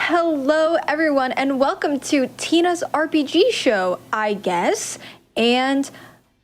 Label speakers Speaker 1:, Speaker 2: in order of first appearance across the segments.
Speaker 1: Hello, everyone, and welcome to Tina's RPG show, I guess. And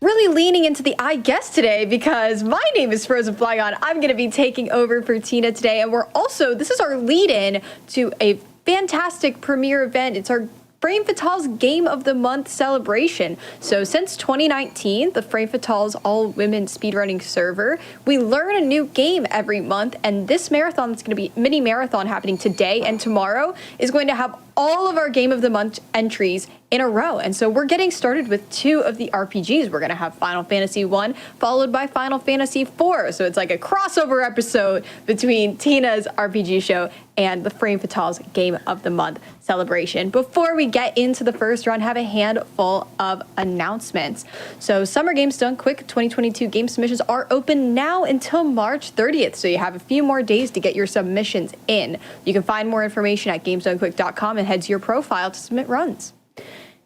Speaker 1: really leaning into the I guess today because my name is Frozenflygone. I'm going to be taking over for Tina today. And this is our lead-in to a fantastic premiere event. It's our Frame Fatale's Game of the Month celebration. So since 2019, the Frame Fatale's all-women speedrunning server, we learn a new game every month, and this marathon that's going to be mini marathon happening today and tomorrow is going to have all of our Game of the Month entries in a row. And so we're getting started with two of the RPGs. We're going to have Final Fantasy 1 followed by Final Fantasy 4. So it's like a crossover episode between Tina's RPG show and the Frame Fatale's Game of the Month celebration. Before we get into the first round, have a handful of announcements. So Summer Games Done Quick 2022 game submissions are open now until March 30th. So you have a few more days to get your submissions in. You can find more information at gamesdonequick.com and head to your profile to submit runs.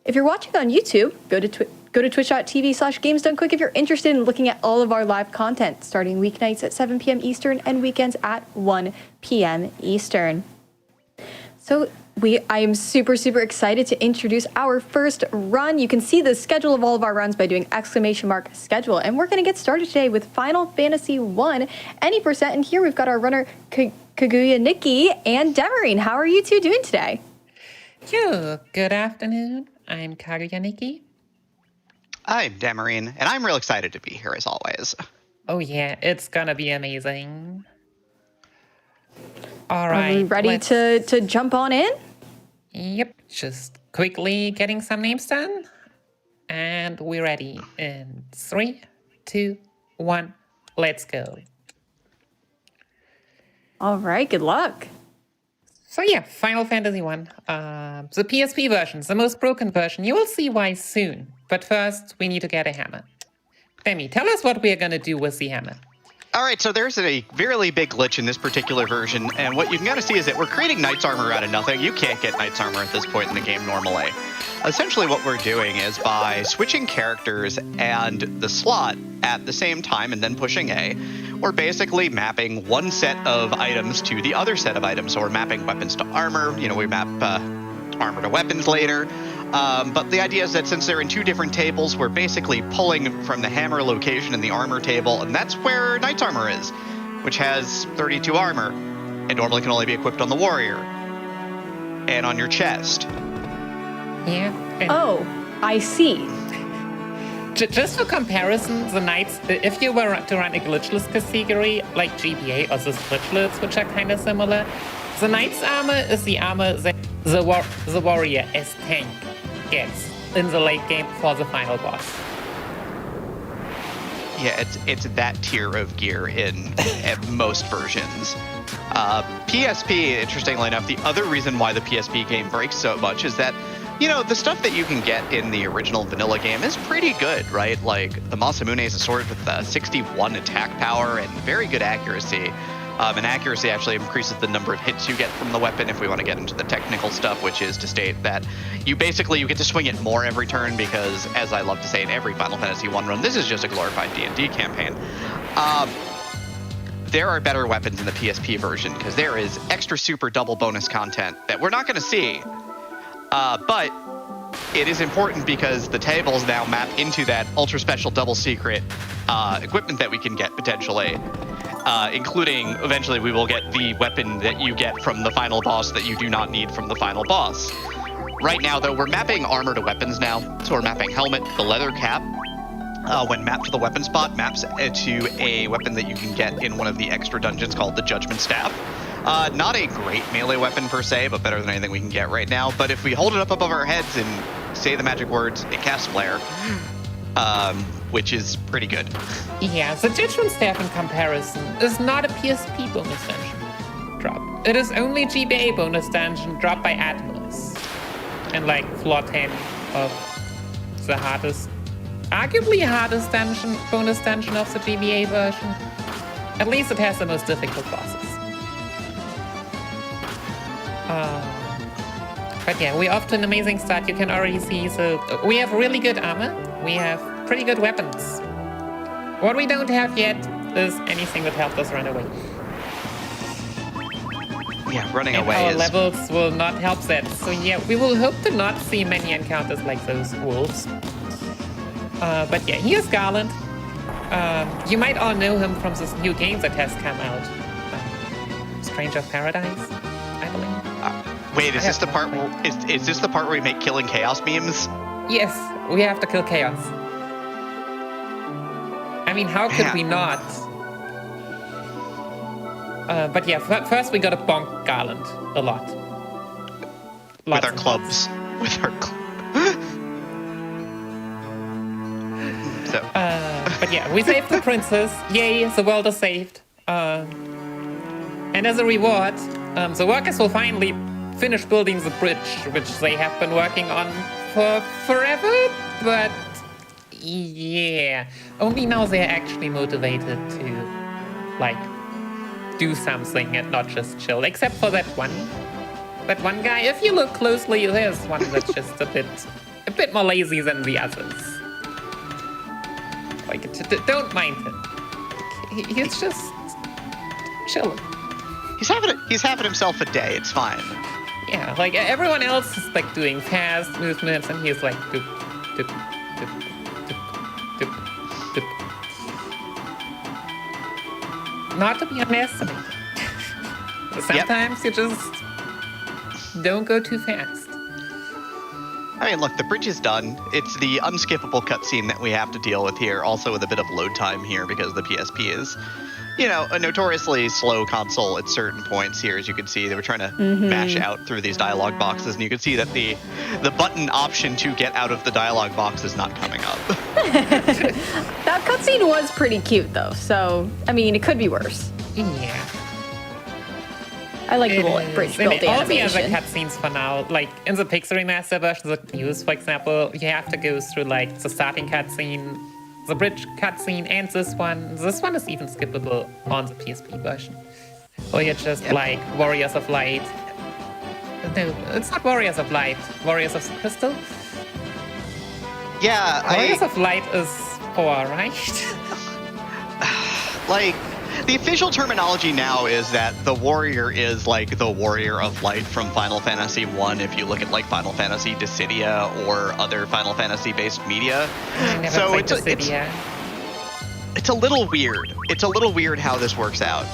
Speaker 1: If you're watching on YouTube, go to twitch.tv/gamesdonequick if you're interested in looking at all of our live content, starting weeknights at 7 p.m. Eastern and weekends at 1 p.m. Eastern. So I am super excited to introduce our first run. You can see the schedule of all of our runs by doing !schedule. And we're going to get started today with Final Fantasy 1 any percent. And here we've got our runner Kaguya Nikki and Demerine. How are you two doing today?
Speaker 2: Good afternoon. I'm Kaguya Nikki.
Speaker 3: I'm Demerine, and I'm real excited to be here as always.
Speaker 2: Oh yeah, it's gonna be amazing. All right.
Speaker 1: Are we ready to jump on in?
Speaker 2: Yep, just quickly getting some names done. And we're ready in 3, 2, 1, let's go.
Speaker 1: All right, good luck.
Speaker 2: So yeah, Final Fantasy 1. The PSP version, the most broken version. You will see why soon. But first, we need to get a hammer. Demi, tell us what we are going to do with the hammer.
Speaker 3: All right, so there's a really big glitch in this particular version, and what you can kind of see is that we're creating Knight's Armor out of nothing. You can't get Knight's Armor at this point in the game normally. Essentially what we're doing is by switching characters and the slot at the same time and then pushing A, we're basically mapping one set of items to the other set of items. So we're mapping weapons to armor. You know, we map armor to weapons later. But the idea is that since they're in two different tables, we're basically pulling from the hammer location in the armor table, and that's where Knight's Armor is, which has 32 armor, and normally can only be equipped on the warrior and on your chest.
Speaker 2: Yeah.
Speaker 1: Oh, I see.
Speaker 2: Just for comparison, the Knights, if you were to run a glitchless category like GBA or the glitchless, which are kind of similar, the Knight's armor is the armor that the warrior as tank gets in the late game for the final boss.
Speaker 3: Yeah, it's that tier of gear in most versions. PSP, interestingly enough, the other reason why the PSP game breaks so much is that, you know, the stuff that you can get in the original vanilla game is pretty good, right? Like, the Masamune is a sword with 61 attack power and very good accuracy. And accuracy actually increases the number of hits you get from the weapon if we want to get into the technical stuff, which is to state that you get to swing it more every turn because, as I love to say in every Final Fantasy 1 run, this is just a glorified D&D campaign. There are better weapons in the PSP version because there is extra super double bonus content that we're not going to see. But it is important because the tables now map into that ultra special double secret equipment that we can get potentially. Including, eventually, we will get the weapon that you get from the final boss that you do not need from the final boss. Right now, though, we're mapping armor to weapons now. So we're mapping helmet, the leather cap, when mapped to the weapon spot, maps to a weapon that you can get in one of the extra dungeons called the Judgment Staff. Not a great melee weapon per se, but better than anything we can get right now. But if we hold it up above our heads and say the magic words, it casts Flare. Which is pretty good.
Speaker 2: Yeah, the Judgment Staff in comparison is not a PSP bonus dungeon drop. It is only GBA bonus dungeon dropped by Atmos. And like floor 10 of the arguably hardest bonus dungeon of the GBA version. At least it has the most difficult bosses. But yeah, we're off to an amazing start. You can already see, so we have really good armor. We have pretty good weapons. What we don't have yet is anything that helps us run away.
Speaker 3: yeah, running
Speaker 2: And
Speaker 3: away
Speaker 2: our
Speaker 3: is...
Speaker 2: levels will not help that. So yeah, we will hope to not see many encounters like those wolves. But yeah, here's Garland. You might all know him from this new game that has come out. Stranger of Paradise, I believe.
Speaker 3: Wait, is this the part where, is this the part where we make killing chaos memes?
Speaker 2: Yes, we have to kill chaos. I mean, how could we not? But yeah, first we gotta bonk Garland a lot.
Speaker 3: With our clubs. With our So.
Speaker 2: But yeah, we saved the princess. Yay, the world is saved. And as a reward, the workers will finally finish building the bridge, which they have been working on for forever. But yeah, only now they're actually motivated to, like, do something and not just chill. Except for that one guy. If you look closely, there's one that's just a bit more lazy than the others. Like, don't mind him. He's just chilling.
Speaker 3: He's having himself a day. It's fine.
Speaker 2: Yeah, like everyone else is like doing fast movements, and he's like doop, doop, doop, doop, doop, doop. Not to be underestimated. Sometimes you just don't go too fast.
Speaker 3: I mean, look, the bridge is done. It's the unskippable cutscene that we have to deal with here, also with a bit of load time here because the PSP is, you know, a notoriously slow console at certain points here. As you can see, they were trying to mash out through these dialogue boxes, and you can see that the button option to get out of the dialogue box is not coming up.
Speaker 1: That cutscene was pretty cute, though, so, I mean, it could be worse.
Speaker 2: Yeah.
Speaker 1: I like the little bridge building
Speaker 2: all the
Speaker 1: animation.
Speaker 2: other cutscenes for now, like in the Pixel Remaster version of the news, for example, you have to go through like the starting cutscene, the bridge cutscene, and this one. This one is even skippable on the PSP version. Or you're just like Warriors of Light. No, it's not Warriors of Light. Warriors of the Crystal?
Speaker 3: Yeah,
Speaker 2: Warriors of Light is 4, right?
Speaker 3: Like, the official terminology now is that the warrior is like the warrior of light from Final Fantasy 1 if you look at like Final Fantasy Dissidia or other Final Fantasy based media.
Speaker 2: I never
Speaker 3: So
Speaker 2: played Dissidia.
Speaker 3: it's a little weird. It's a little weird how this works out.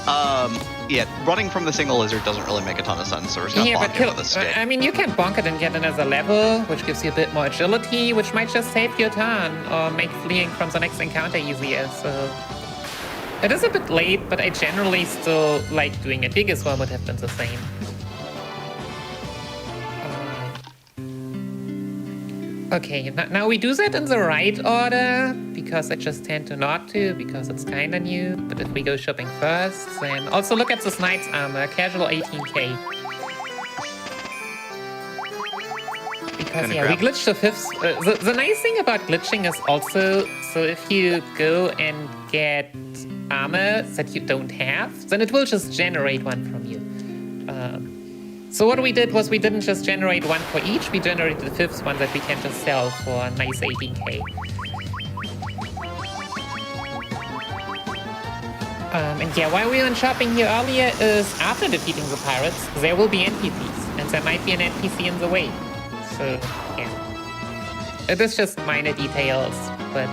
Speaker 3: Yeah, running from the single lizard doesn't really make a ton of sense, so we're just gonna bonk it with a stick.
Speaker 2: I mean, you can bonk it and get another level, which gives you a bit more agility, which might just save your turn or make fleeing from the next encounter easier, so... It is a bit late, but I generally still like doing it. Biggest one would have been the same. Okay, now we do that in the right order, because I just tend to not to, because it's kinda new. But if we go shopping first, then also look at this knight's armor, casual 18k. Because yeah, we glitched the 5th. The nice thing about glitching is also, so if you go and get armor that you don't have, then it will just generate one from you. So what we did was we didn't just generate one for each, we generated the 5th one that we can just sell for a nice 18k. And yeah, why we went shopping here earlier is after defeating the pirates, there will be NPCs, and there might be an NPC in the way. So, yeah. It is just minor details, but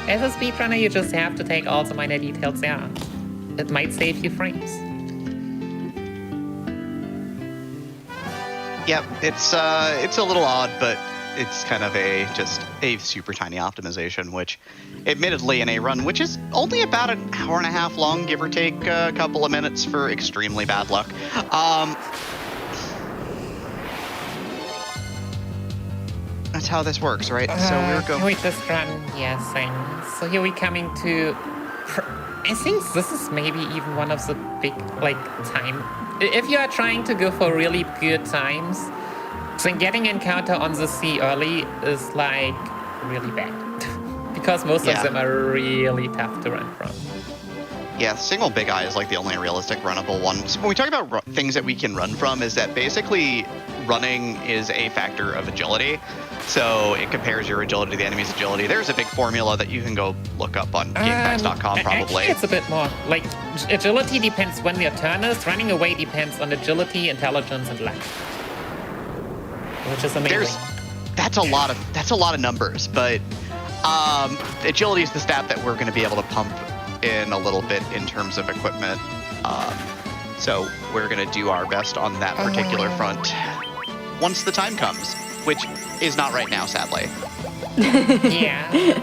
Speaker 2: as a speedrunner, you just have to take all the minor details there. It might save you frames.
Speaker 3: Yeah, it's a little odd, but it's kind of just a super tiny optimization, which admittedly in a run, which is only about an hour and a half long, give or take a couple of minutes for extremely bad luck. That's how this works, right? So we're going.
Speaker 2: Can we just run? Yes, thanks. So here we're coming to. I think this is maybe even one of the big, like, time. If you are trying to go for really good times, then getting encounter on the sea early is, like, really bad. Because most of them are really tough to run from.
Speaker 3: Yeah, single Big Eye is like the only realistic runnable one. So when we talk about things that we can run from, is that basically running is a factor of agility. So it compares your agility to the enemy's agility. There's a big formula that you can go look up on GameFAQs.com probably.
Speaker 2: Actually, it's a bit more. Like, agility depends when your turn is. Running away depends on agility, intelligence, and luck. Which is amazing.
Speaker 3: That's a lot of numbers, but agility is the stat that we're going to be able to pump in a little bit in terms of equipment. So we're going to do our best on that particular front once the time comes, which is not right now, sadly.
Speaker 2: Yeah.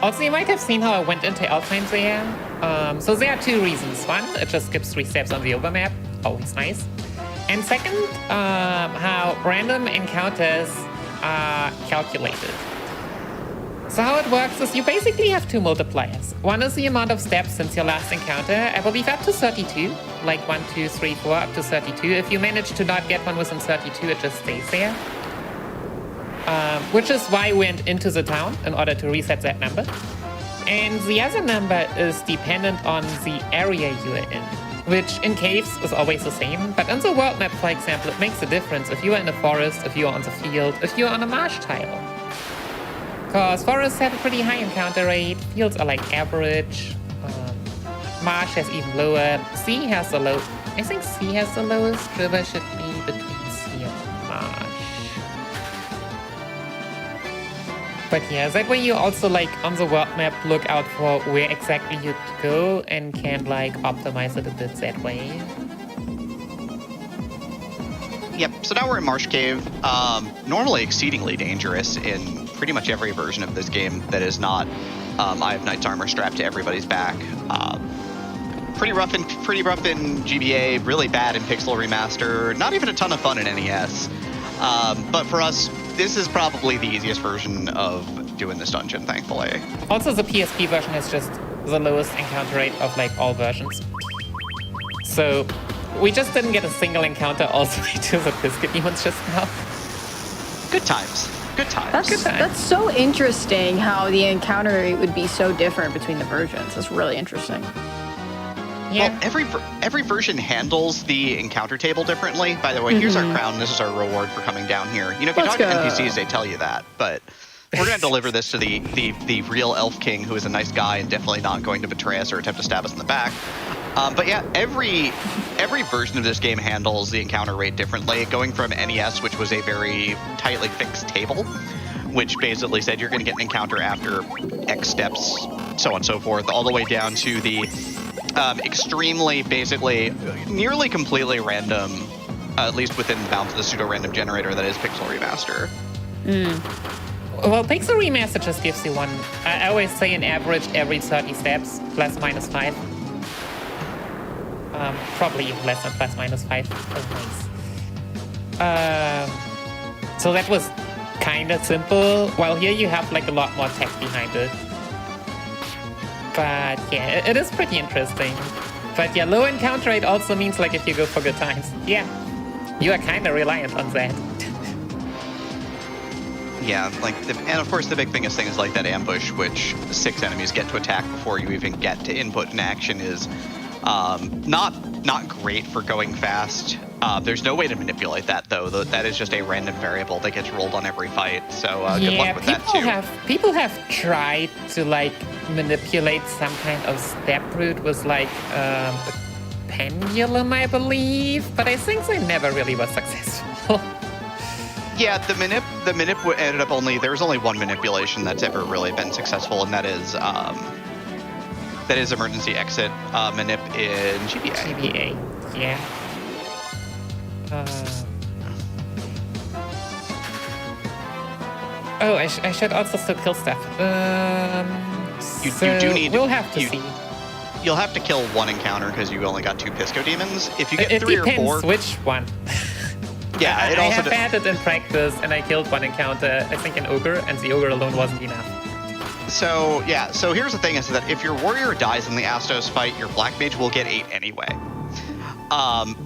Speaker 2: Also, you might have seen how I went into Alpine there. So there are two reasons. One, it just skips 3 steps on the overmap. Always nice. And second, how random encounters are calculated. So how it works is you basically have 2 multipliers. One is the amount of steps since your last encounter, I believe up to 32. Like 1, 2, 3, 4, up to 32. If you manage to not get one within 32, it just stays there. Which is why we went into the town, in order to reset that number. And the other number is dependent on the area you are in, which in caves is always the same. But in the world map, for example, it makes a difference if you are in a forest, if you are on the field, if you are on a marsh tile. Because forests have a pretty high encounter rate, fields are like average, marsh has even lower, sea has the low. I think sea has the lowest, river should be between sea and marsh. But yeah, that way you also like on the world map look out for where exactly you go and can like optimize it a bit that way.
Speaker 3: Yep, so now we're in Marsh Cave. Normally exceedingly dangerous in pretty much every version of this game that is not Eye of Knight's armor strapped to everybody's back. Pretty rough in GBA, really bad in Pixel Remaster, not even a ton of fun in NES. But for us, this is probably the easiest version of doing this dungeon, thankfully.
Speaker 2: Also, the PSP version has just the lowest encounter rate of like all versions. So we just didn't get a single encounter all the way to the biscuit demons just now.
Speaker 3: Good times. Good times.
Speaker 1: That's so interesting how the encounter rate would be so different between the versions. That's really interesting.
Speaker 2: Yeah.
Speaker 3: Well, every version handles the encounter table differently. By the way, here's our crown. This is our reward for coming down here. You know, if you talk to NPCs, they tell you that. But we're going to deliver this to the real Elf King, who is a nice guy and definitely not going to betray us or attempt to stab us in the back. But yeah, every version of this game handles the encounter rate differently. Going from NES, which was a very tightly fixed table, which basically said you're going to get an encounter after X steps, so on and so forth, all the way down to the extremely, basically, nearly completely random, at least within the bounds of the pseudo-random generator that is Pixel Remaster.
Speaker 2: Well, Pixel Remaster just gives you one. I always say an average every 30 steps, plus minus 5. Probably even less than plus minus 5. Oh, nice. So that was kind of simple. While here you have like a lot more tech behind it. But yeah, it is pretty interesting. But yeah, low encounter rate also means like if you go for good times, yeah, you are kind of reliant on that.
Speaker 3: Yeah, like, and of course the big thing is things like that ambush, which 6 enemies get to attack before you even get to input an action, is not great for going fast. There's no way to manipulate that, though. That is just a random variable that gets rolled on every fight. So good luck with that too.
Speaker 2: People have tried to like manipulate some kind of step route with like a pendulum, I believe, but I think they never really was successful.
Speaker 3: Yeah, the manip ended up there's only one manipulation that's ever really been successful, and that is emergency exit manip in GBA.
Speaker 2: GBA, yeah. Oh, I should also still kill stuff.
Speaker 3: You do need.
Speaker 2: We'll have to see.
Speaker 3: You'll have to kill one encounter because you only got 2 Pisco demons. If you get 3 or 4,
Speaker 2: it depends which one.
Speaker 3: Yeah,
Speaker 2: I have had it in practice, and I killed one encounter. I think an ogre, and the ogre alone wasn't enough.
Speaker 3: So yeah, so here's the thing: is that if your warrior dies in the Astos fight, your black mage will get 8 anyway.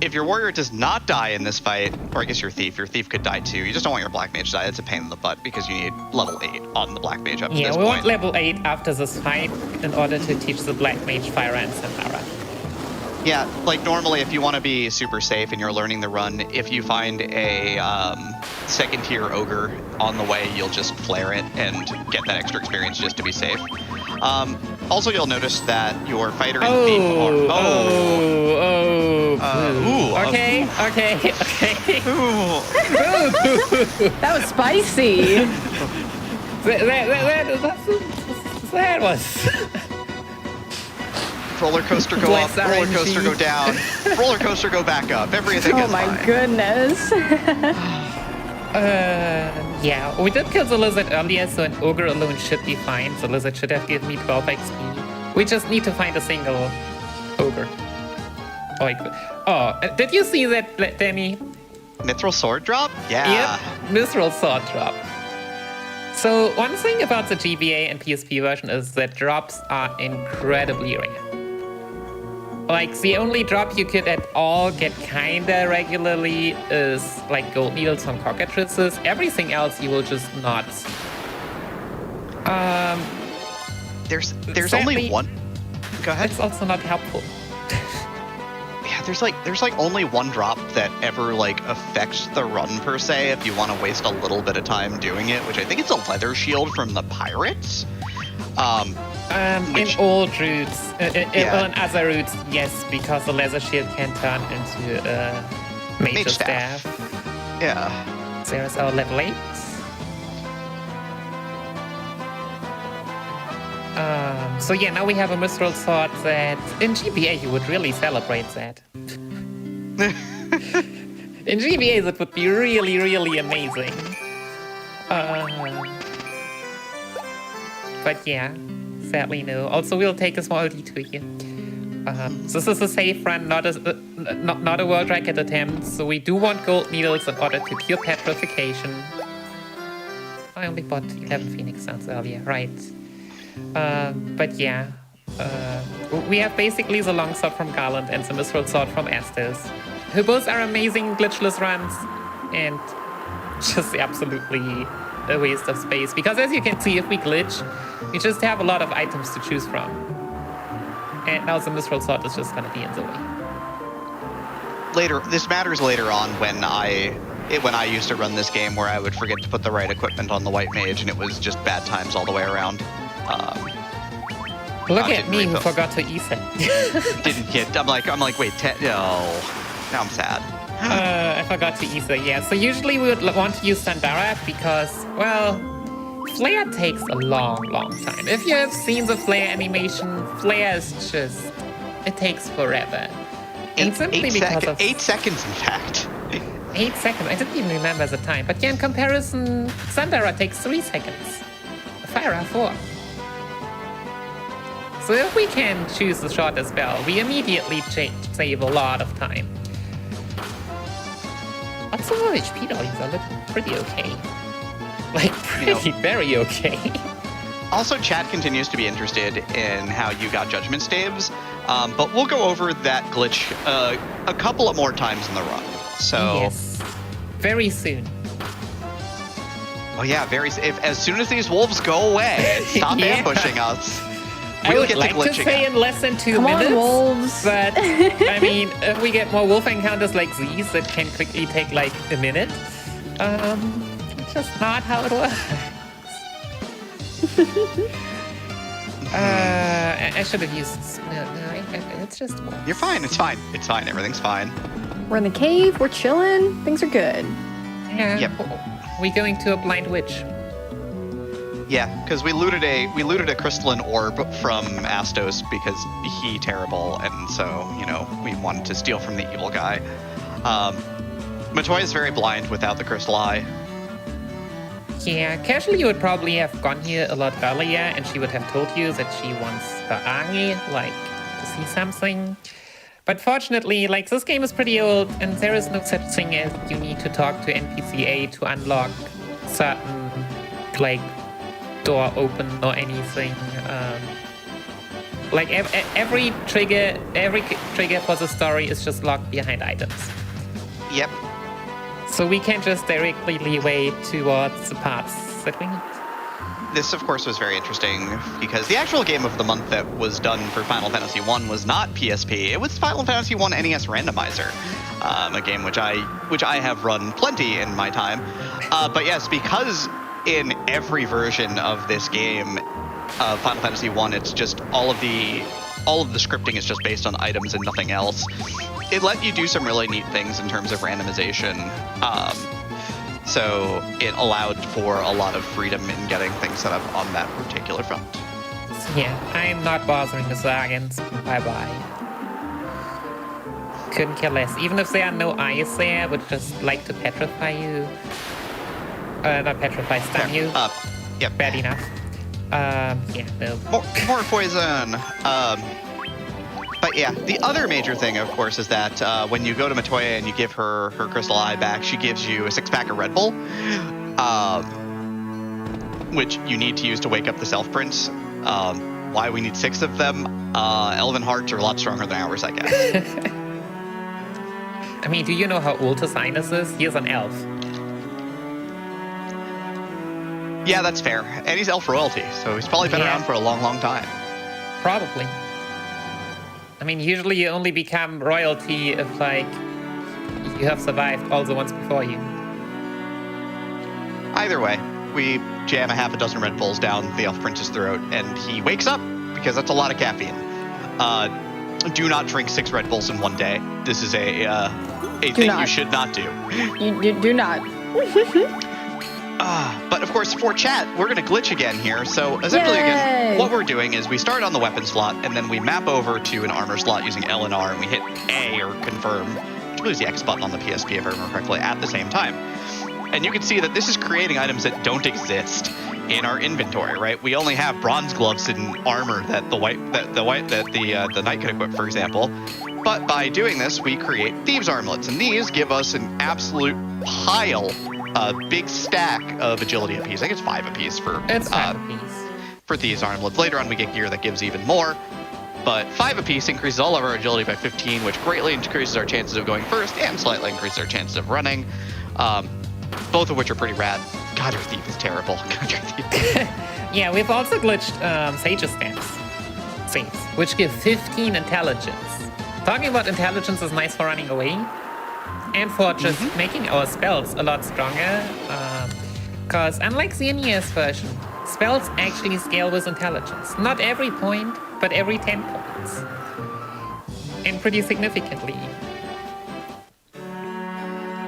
Speaker 3: If your warrior does not die in this fight, or I guess your thief could die too. You just don't want your black mage to die. It's a pain in the butt because you need level 8 on the black mage up to this point.
Speaker 2: Yeah, we want level 8 after this fight in order to teach the black mage Fire and Samara.
Speaker 3: Yeah, like normally if you want to be super safe and you're learning the run, if you find a second tier ogre on the way, you'll just flare it and get that extra experience just to be safe. Also, you'll notice that your fighter in the
Speaker 2: Okay.
Speaker 1: That was spicy.
Speaker 2: That was.
Speaker 3: Roller coaster go
Speaker 2: Bless
Speaker 3: up, roller
Speaker 2: RNG.
Speaker 3: coaster go down, roller coaster go back up. Everything
Speaker 1: Oh
Speaker 3: is
Speaker 1: my
Speaker 3: fine.
Speaker 1: goodness.
Speaker 2: Yeah, we did kill the lizard earlier, so an ogre alone should be fine. The lizard should have given me 12 XP. We just need to find a single ogre. Like, did you see that, Danny?
Speaker 3: Mithril sword drop? Yeah.
Speaker 2: Yep, Mithril sword drop. So one thing about the GBA and PSP version is that drops are incredibly rare. Like, the only drop you could at all get kinda regularly is like gold needles from cockatrices. Everything else you will just not see.
Speaker 3: There's
Speaker 2: sadly,
Speaker 3: only one. Go ahead.
Speaker 2: It's also not helpful.
Speaker 3: Yeah, there's like only one drop that ever like affects the run per se. If you want to waste a little bit of time doing it, which I think it's a leather shield from the pirates.
Speaker 2: In old routes, well, in other routes, yes, because the leather shield can turn into a Mage staff.
Speaker 3: Yeah.
Speaker 2: There's our level 8. So yeah, now we have a Mithril sword that in GBA you would really celebrate that. In GBA that would be really, really amazing. But yeah, sadly no. Also, we'll take a small detour here. This is a safe run, not a world record attempt. So we do want gold needles in order to cure petrification. I only bought 11 Phoenix Stones earlier, right? But yeah, we have basically the longsword from Garland and the Mithril sword from Estes, who both are amazing glitchless runs and just absolutely a waste of space. Because as you can see, if we glitch, we just have a lot of items to choose from. And now the Mithril sword is just gonna be in the way.
Speaker 3: This matters later on when I used to run this game where I would forget to put the right equipment on the white mage and it was just bad times all the way around.
Speaker 2: Look at me who forgot to Ethan.
Speaker 3: Didn't get. I'm like, wait, no. Now I'm sad.
Speaker 2: I forgot to Ether, yeah. So usually we would want to use Sandara because, well, Flare takes a long, long time. If you have seen the Flare animation, Flare is just, it takes forever. And simply because of
Speaker 3: 8 seconds, in fact.
Speaker 2: 8 seconds. I didn't even remember the time. But yeah, in comparison, Sandara takes 3 seconds. Fire 4. So if we can choose the shorter spell, we immediately save a lot of time. Also, our HP values are looking pretty okay. Like, very okay.
Speaker 3: Also, chat continues to be interested in how you got judgment staves, but we'll go over that glitch a couple of more times in the run. So
Speaker 2: yes, very soon.
Speaker 3: Oh yeah, as soon as these wolves go away, stop ambushing us.
Speaker 2: I would like to say in less than 2 minutes,
Speaker 1: on, wolves.
Speaker 2: But I mean, if we get more wolf encounters like these that can quickly take like a minute, it's just not how it works. I should have used. No, it's just wolves.
Speaker 3: You're fine. It's fine. It's fine. Everything's fine.
Speaker 1: We're in the cave. We're chilling. Things are good.
Speaker 2: Yeah.
Speaker 3: Yep.
Speaker 2: We going to a blind witch.
Speaker 3: Yeah, because we looted a crystalline orb from Astos because he terrible, and so we wanted to steal from the evil guy. Matoya is very blind without the crystal eye.
Speaker 2: Yeah, casually you would probably have gone here a lot earlier, and she would have told you that she wants her army, like to see something. But fortunately, like this game is pretty old, and there is no such thing as you need to talk to NPCA to unlock certain like door open or anything. Like every trigger for the story is just locked behind items.
Speaker 3: Yep.
Speaker 2: So we can just directly leeway towards the parts that we need.
Speaker 3: this, of course, was very interesting because the actual game of the month that was done for Final Fantasy I was not PSP. It was Final Fantasy I NES Randomizer, a game which I have run plenty in my time. But yes, because in every version of this game, Final Fantasy I, it's just all of the scripting is just based on items and nothing else. It let you do some really neat things in terms of randomization. So it allowed for a lot of freedom in getting things set up on that particular front.
Speaker 2: So yeah, I'm not bothering the Zagans. Bye-bye. Couldn't care less. Even if there are no eyes there, I would just like to petrify you. Not petrify, stun you.
Speaker 3: Yep.
Speaker 2: Bad enough. Yeah, no.
Speaker 3: More poison. But yeah, the other major thing, of course, is that when you go to Matoya and you give her crystal eye back, she gives you a 6-pack of Red Bull, which you need to use to wake up the Self Prince. Why we need 6 of them? Elven hearts are a lot stronger than ours, I guess.
Speaker 2: I mean, do you know how old Sinus is? He is an elf.
Speaker 3: Yeah, that's fair. And he's elf royalty, so he's probably been around for a long, long time.
Speaker 2: Probably. I mean, usually you only become royalty if, like, you have survived all the ones before you.
Speaker 3: Either way, we jam a half a dozen Red Bulls down the Elf Prince's throat, and he wakes up, because that's a lot of caffeine. Do not drink 6 Red Bulls in one day. This is a thing you should not do.
Speaker 1: You do not.
Speaker 3: But of course, for chat, we're going to glitch again here. So essentially, again, what we're doing is we start on the weapon slot, and then we map over to an armor slot using L and R, and we hit A or confirm, which is the X button on the PSP, if I remember correctly, at the same time. And you can see that this is creating items that don't exist in our inventory, right? We only have bronze gloves and armor that the knight can equip, for example. But by doing this, we create thieves' armlets, and these give us an absolute pile. A big stack of agility apiece. I think it's 5 apiece for thieves armlets. Later on, we get gear that gives even more, but 5 apiece increases all of our agility by 15, which greatly increases our chances of going first and slightly increases our chances of running. Both of which are pretty rad. God, your thief is terrible. God, your thief.
Speaker 2: Yeah, we've also glitched Sage's saves, which give 15 intelligence. Talking about intelligence is nice for running away. And for just making our spells a lot stronger, because unlike the NES version, spells actually scale with intelligence. Not every point, but every 10 points. And pretty significantly.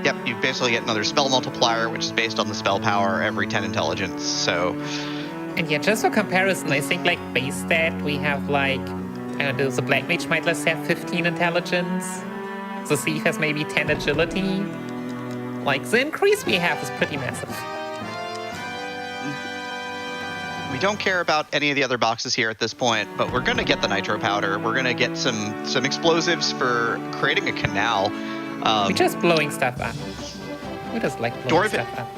Speaker 3: Yep, you basically get another spell multiplier, which is based on the spell power every 10 intelligence, so...
Speaker 2: And yeah, just for comparison, I think like base stat, we have like, I don't know, the Black Mage might just have 15 intelligence. The thief has maybe 10 agility. Like, the increase we have is pretty massive.
Speaker 3: We don't care about any of the other boxes here at this point, but we're going to get the nitro powder. We're going to get some explosives for creating a canal.
Speaker 2: We're just blowing stuff up. We just like blowing stuff up.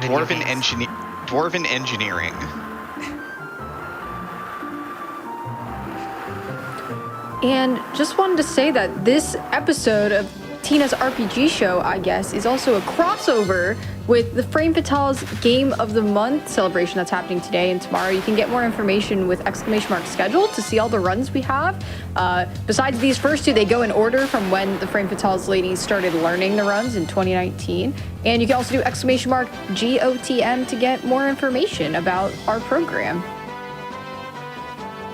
Speaker 3: Dwarven engineering.
Speaker 1: And just wanted to say that this episode of Tina's RPG show, I guess, is also a crossover with the Frame Fatale's Game of the Month celebration that's happening today and tomorrow. You can get more information with ! schedule to see all the runs we have. Besides these first 2, they go in order from when the Frame Fatale's ladies started learning the runs in 2019. And you can also do ! GOTM to get more information about our program.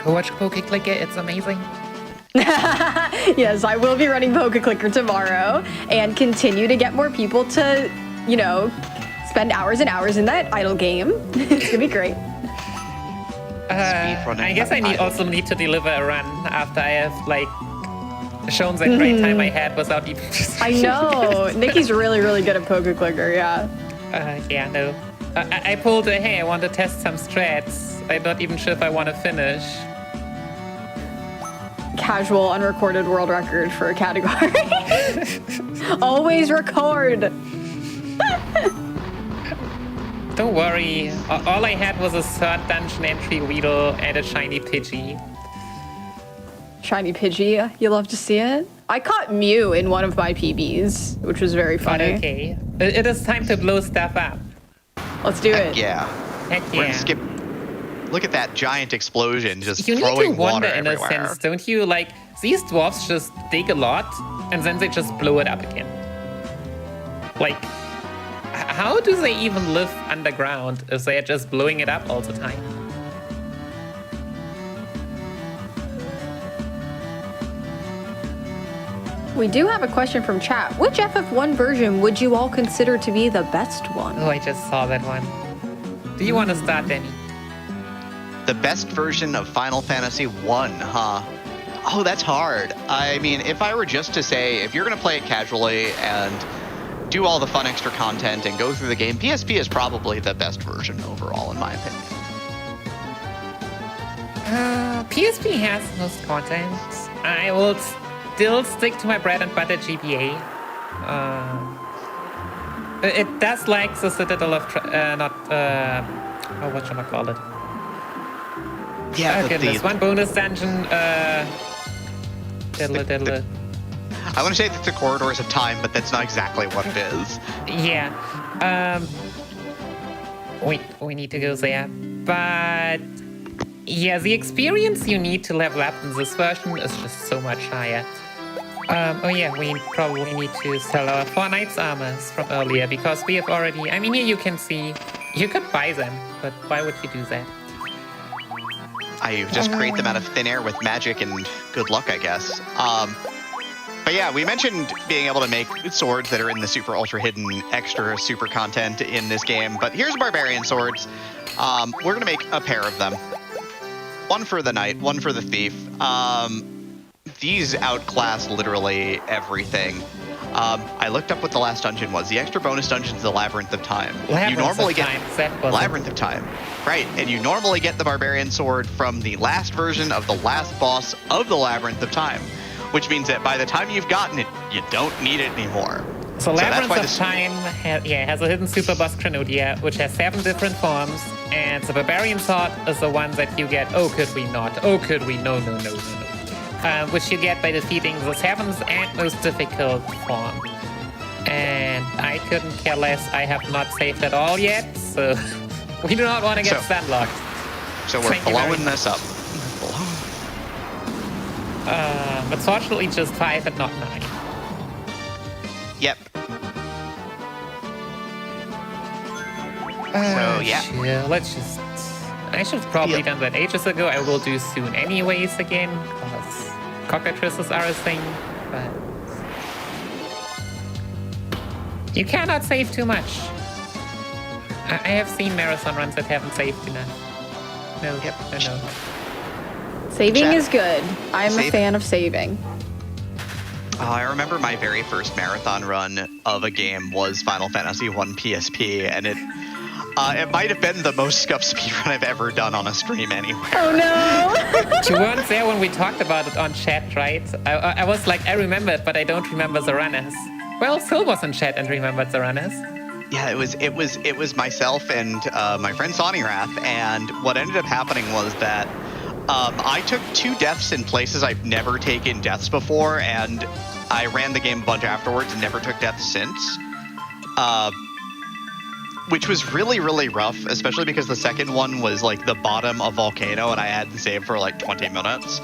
Speaker 2: Go watch Poke Clicker, it's amazing.
Speaker 1: Yes, I will be running Poke Clicker tomorrow and continue to get more people to, spend hours and hours in that idle game. It's gonna be great.
Speaker 2: I guess I also need to deliver a run after I have shown that great time I had without even.
Speaker 1: I know. Nikki's really, really good at Poke Clicker. Yeah.
Speaker 2: Yeah, no. I pulled a hey, I want to test some strats. I'm not even sure if I want to finish.
Speaker 1: Casual unrecorded world record for a category. Always record.
Speaker 2: Don't worry. All I had was a 3rd dungeon entry Weedle and a shiny Pidgey.
Speaker 1: Shiny Pidgey, you love to see it? I caught Mew in one of my PBs, which was very funny.
Speaker 2: Okay. It is time to blow stuff up.
Speaker 1: Let's do it.
Speaker 3: Yeah.
Speaker 2: Heck
Speaker 3: We're
Speaker 2: yeah.
Speaker 3: Look at that giant explosion just
Speaker 2: You need to
Speaker 3: throwing
Speaker 2: wonder
Speaker 3: water
Speaker 2: in
Speaker 3: everywhere.
Speaker 2: a sense, don't you? Like, these dwarfs just dig a lot, and then they just blow it up again. Like, how do they even live underground if they are just blowing it up all the time?
Speaker 1: We do have a question from chat. Which FF1 version would you all consider to be the best one?
Speaker 2: Oh, I just saw that one. Do you want to start, Danny?
Speaker 3: The best version of Final Fantasy 1, huh? Oh, that's hard. I mean, if I were just to say, if you're going to play it casually and do all the fun extra content and go through the game, PSP is probably the best version overall, in my opinion.
Speaker 2: PSP has most content. I will still stick to my bread and butter GBA. It does like the Citadel of whatchamacallit?
Speaker 3: Yeah,
Speaker 2: Oh goodness, one bonus dungeon, diddle.
Speaker 3: I want to say it's the Corridors of Time, but that's not exactly what it is.
Speaker 2: Yeah. We need to go there. But yeah, the experience you need to level up in this version is just so much higher. Oh yeah, we probably need to sell our 4 Knights armors from earlier because we have already, I mean, here you can see, you could buy them, but why would you do that?
Speaker 3: I just create them out of thin air with magic and good luck, I guess. But yeah, we mentioned being able to make swords that are in the super ultra hidden extra super content in this game, but here's Barbarian Swords. We're gonna make a pair of them. One for the knight, one for the thief. These outclass literally everything. I looked up what the last dungeon was. The extra bonus dungeon is the Labyrinth of Time. Labyrinth of Time. Right, and you normally get the Barbarian Sword from the last version of the last boss of the Labyrinth of Time, which means that by the time you've gotten it, you don't need it anymore.
Speaker 2: So Labyrinth of Time has a hidden super boss Crenodia, which has 7 different forms, and the Barbarian Sword is the one that you get, oh could we not, oh could we, no. Which you get by defeating the 7th and most difficult form. And I couldn't care less, I have not saved at all yet, so we do not want to get stunlocked.
Speaker 3: So we're blowing this up.
Speaker 2: But fortunately just 5 and not 9.
Speaker 3: Yep. So yeah.
Speaker 2: Chill. Let's just... I should have probably done that ages ago. I will do soon anyways again, because cockatrices are a thing, but... You cannot save too much. I have seen marathon runs that haven't saved enough. No.
Speaker 1: Saving is good. I'm a fan of saving.
Speaker 3: I remember my very first marathon run of a game was Final Fantasy 1 PSP, and it might have been the most scuffed speedrun I've ever done on a stream anywhere.
Speaker 1: Oh no!
Speaker 2: You weren't there when we talked about it on chat, right? I was like, I remember it, but I don't remember the runners. Well, Phil was in chat and remembered the runners.
Speaker 3: Yeah, it was myself and my friend Sonnyrath, and what ended up happening was that I took 2 deaths in places I've never taken deaths before, and I ran the game a bunch afterwards and never took deaths since. Which was really, really rough, especially because the second one was like the bottom of Volcano, and I had to save for like 20 minutes.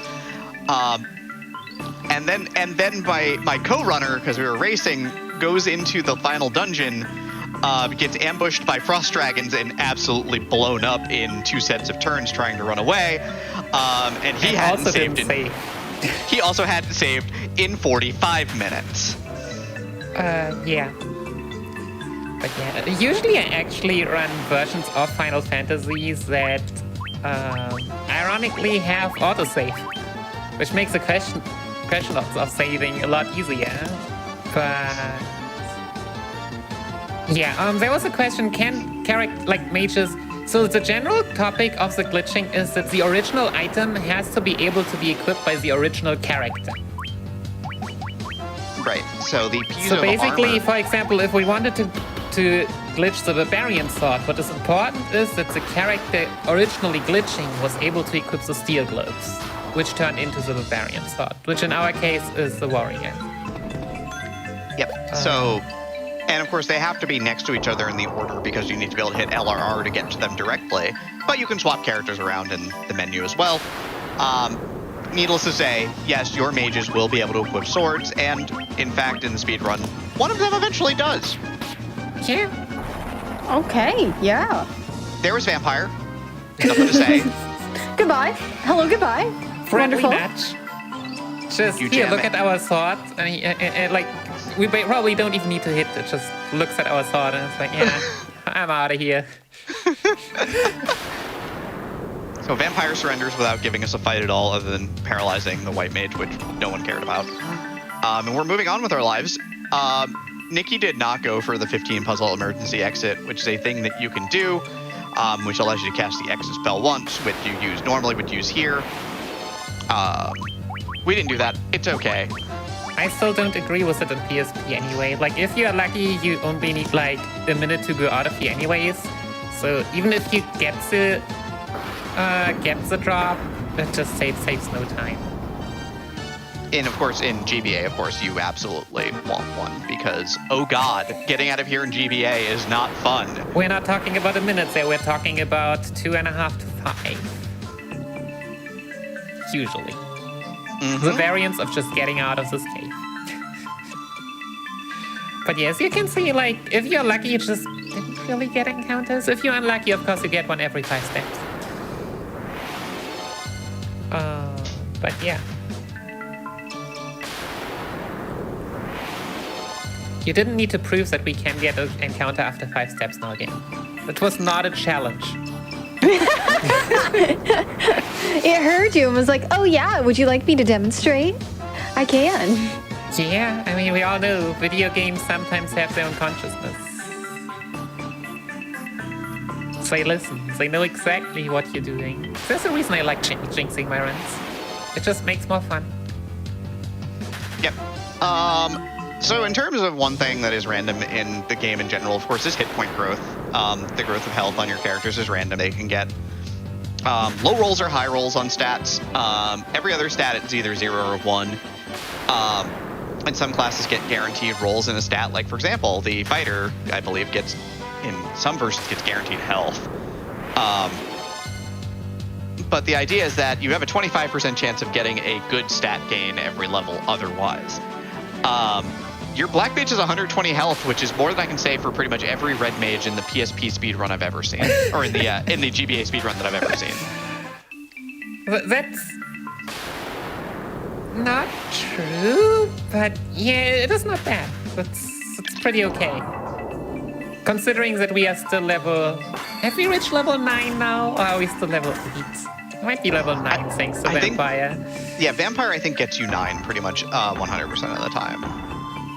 Speaker 3: And then my co-runner, because we were racing, goes into the final dungeon, gets ambushed by frost dragons and absolutely blown up in 2 sets of turns trying to run away. And he hadn't saved in, he also hadn't saved in 45 minutes.
Speaker 2: Yeah. But yeah, usually I actually run versions of Final Fantasies that ironically have autosave, which makes the question of saving a lot easier. But yeah, there was a question: can mages? So the general topic of the glitching is that the original item has to be able to be equipped by the original character.
Speaker 3: Right. So the piece
Speaker 2: So
Speaker 3: of
Speaker 2: basically,
Speaker 3: armor,
Speaker 2: for example, if we wanted to glitch the Barbarian Sword, what is important is that the character originally glitching was able to equip the Steel Gloves, which turned into the Barbarian Sword, which in our case is the Warrior.
Speaker 3: Yep. So And of course, they have to be next to each other in the order because you need to be able to hit LRR to get to them directly. But you can swap characters around in the menu as well. Needless to say, yes, your mages will be able to equip swords, and in fact, in the speedrun, one of them eventually does.
Speaker 2: Yeah.
Speaker 1: Okay, yeah.
Speaker 3: There was Vampire. Nothing to say.
Speaker 1: Goodbye. Hello, goodbye.
Speaker 2: Friendly
Speaker 1: Wonderful.
Speaker 2: match. Just
Speaker 3: You
Speaker 2: here,
Speaker 3: jam
Speaker 2: look
Speaker 3: it.
Speaker 2: at our sword. And like, we probably don't even need to hit it. Just looks at our sword and it's like, yeah, I'm out of here.
Speaker 3: So Vampire surrenders without giving us a fight at all, other than paralyzing the white mage, which no one cared about. And we're moving on with our lives. Nikki did not go for the 15 puzzle emergency exit, which is a thing that you can do, which allows you to cast the exit spell once, which you normally would use here. We didn't do that. It's okay.
Speaker 2: I still don't agree with it on PSP anyway. Like, if you're lucky, you only need like a minute to go out of here anyways. So even if you get the drop, it just saves no time.
Speaker 3: And of course, in GBA, of course, you absolutely want one because, oh god, getting out of here in GBA is not fun.
Speaker 2: We're not talking about a minute there. We're talking about 2.5 to 5. Usually. The variance of just getting out of this cave. But yes, you can see, like, if you're lucky, you just didn't really get encounters. If you're unlucky, of course, you get one every 5 steps. But yeah. You didn't need to prove that we can get an encounter after 5 steps now again. It was not a challenge.
Speaker 1: It heard you and was like, oh yeah, would you like me to demonstrate? I can.
Speaker 2: Yeah, I mean, we all know video games sometimes have their own consciousness. They listen. They know exactly what you're doing. There's a reason I like jinxing my runs. It just makes more fun.
Speaker 3: Yep. So in terms of one thing that is random in the game in general, of course, is hit point growth. The growth of health on your characters is random. They can get low rolls or high rolls on stats. Every other stat is either 0 or 1. And some classes get guaranteed rolls in a stat. Like, for example, the fighter, I believe, gets, in some versions, gets guaranteed health. But the idea is that you have a 25% chance of getting a good stat gain every level otherwise. Your black mage is 120 health, which is more than I can say for pretty much every red mage in the PSP speedrun I've ever seen, or in the GBA speedrun that I've ever seen.
Speaker 2: That's not true, but yeah, it is not bad. It's pretty okay. Considering that we are still level... Have we reached level 9 now, or are we still level 8? It might be level 9 thanks to Vampire.
Speaker 3: Yeah, Vampire I think gets you 9 pretty much 100% of the time.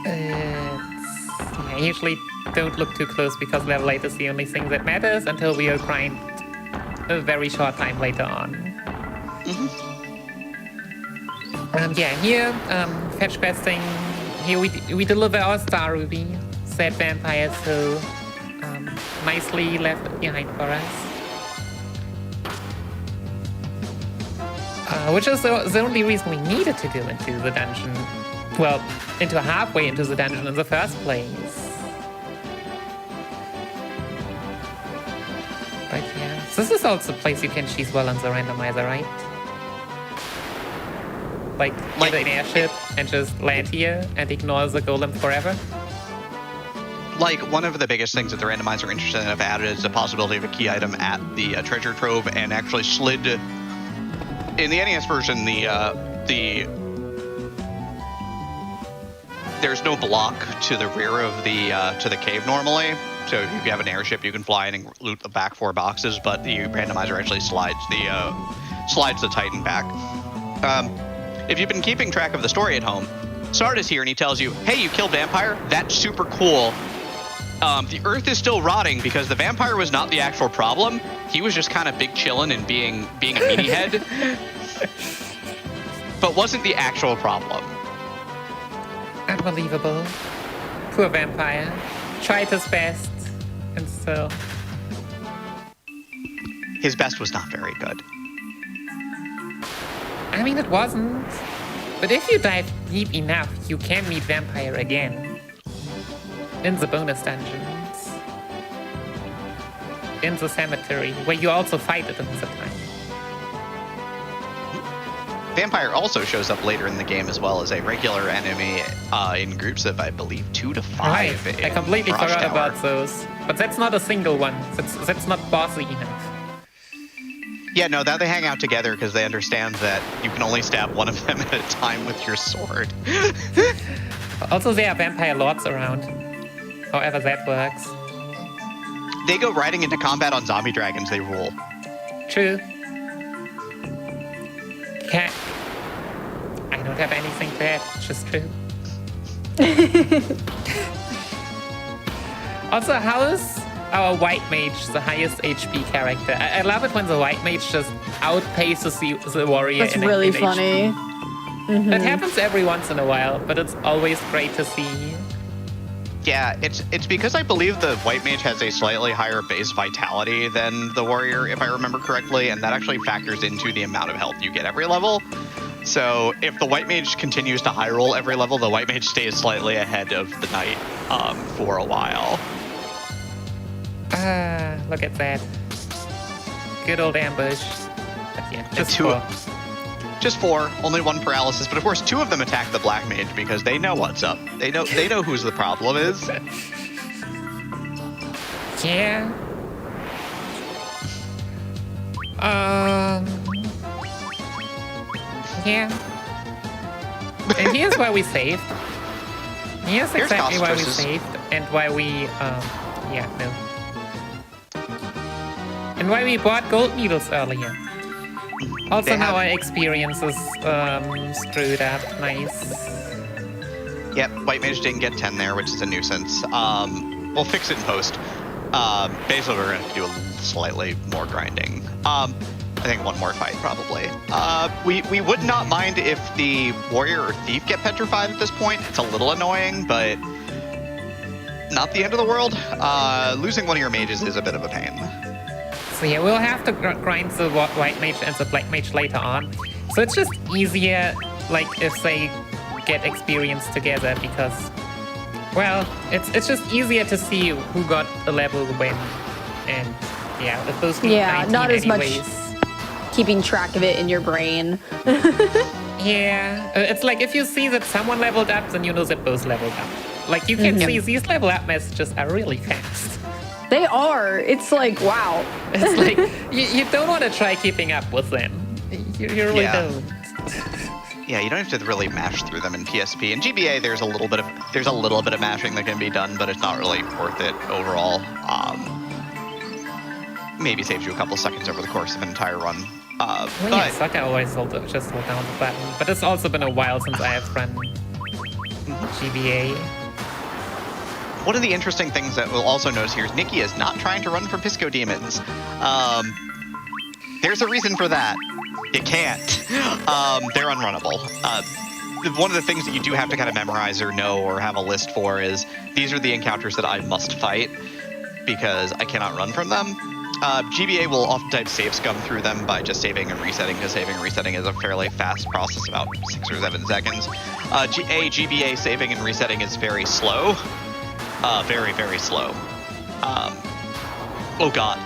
Speaker 2: I usually don't look too close because level 8 is the only thing that matters until we are grind a very short time later on. Yeah, here, fetch questing. Here we deliver our star ruby. Said Vampire so nicely left behind for us. Which is the only reason we needed to go into the dungeon. Well, into halfway into the dungeon in the first place. But yeah, this is also a place you can cheese well on the randomizer, right? Like get an airship and just land here and ignore the golem forever?
Speaker 3: Like, one of the biggest things that the randomizer interested in have added is the possibility of a key item at the treasure trove, and actually slid... In the NES version, there's no block to the rear of the cave normally. So if you have an airship, you can fly in and loot the back 4 boxes, but the randomizer actually slides the Titan back. If you've been keeping track of the story at home, Sard is here and he tells you, hey, you killed Vampire? That's super cool. The Earth is still rotting because the Vampire was not the actual problem. He was just kind of big chillin' and being a meatyhead. But wasn't the actual problem.
Speaker 2: Unbelievable. Poor Vampire. Tried his best, and so...
Speaker 3: His best was not very good.
Speaker 2: I mean, it wasn't. But if you dive deep enough, you can meet Vampire again. in the bonus dungeons. In the cemetery, where you also fight it in the time.
Speaker 3: Vampire also shows up later in the game as well as a regular enemy in groups of, I believe, 2 to 5.
Speaker 2: Right. I completely
Speaker 3: Marsh
Speaker 2: forgot
Speaker 3: Tower.
Speaker 2: about those. But that's not a single one. That's not bossy enough.
Speaker 3: Yeah, no, now they hang out together because they understand that you can only stab one of them at a time with your sword.
Speaker 2: Also, there are vampire lords around. However that works.
Speaker 3: They go riding into combat on zombie dragons, they rule.
Speaker 2: True. Cat. I don't have anything bad, it's just true. Also, how is our white mage the highest HP character? I love it when the white mage just outpaces the warrior.
Speaker 1: That's really funny.
Speaker 2: That happens every once in a while, but it's always great to see.
Speaker 3: Yeah, it's because I believe the white mage has a slightly higher base vitality than the warrior, if I remember correctly, and that actually factors into the amount of health you get every level. So if the white mage continues to high roll every level, the white mage stays slightly ahead of the knight for a while.
Speaker 2: Look at that. Good old ambush. But yeah, just
Speaker 3: two.
Speaker 2: 4.
Speaker 3: Just 4, only 1 paralysis, but of course 2 of them attack the black mage because they know what's up. They know whose the problem is.
Speaker 2: Yeah. Yeah. And here's why we saved. Here's exactly why we saved, and why we, yeah, no. And why we bought gold needles earlier. Also, now our experience is screwed up. Nice.
Speaker 3: Yep, white mage didn't get 10 there, which is a nuisance. We'll fix it in post. Basically, we're going to do a slightly more grinding. I think 1 more fight, probably. We would not mind if the warrior or thief get petrified at this point. It's a little annoying, but not the end of the world. Losing one of your mages is a bit of a pain.
Speaker 2: So yeah, we'll have to grind the white mage and the black mage later on. So it's just easier, like, if they get experience together, because, well, it's just easier to see who got a level when. And yeah, if those need 19
Speaker 1: not as
Speaker 2: anyways.
Speaker 1: much keeping track of it in your brain.
Speaker 2: Yeah, it's like if you see that someone leveled up, then you know that both leveled up. Like, you can see these level up messages are really fast.
Speaker 1: They are. It's like, wow.
Speaker 2: It's like, you don't want to try keeping up with them. You really don't.
Speaker 3: Yeah, you don't have to really mash through them in PSP. In GBA, there's a little bit of mashing that can be done, but it's not really worth it overall. Maybe saves you a couple seconds over the course of an entire run.
Speaker 2: Well, yeah, Sokka always just hold down the button. But it's also been a while since I have run GBA.
Speaker 3: One of the interesting things that we'll also notice here is Nikki is not trying to run from Pisco Demons. There's a reason for that. You can't. They're unrunnable. One of the things that you do have to kind of memorize or know or have a list for is these are the encounters that I must fight because I cannot run from them. GBA will oftentimes save scum through them by just saving and resetting, because saving and resetting is a fairly fast process, about 6 or 7 seconds. GBA saving and resetting is very slow. Very, very slow. Oh god.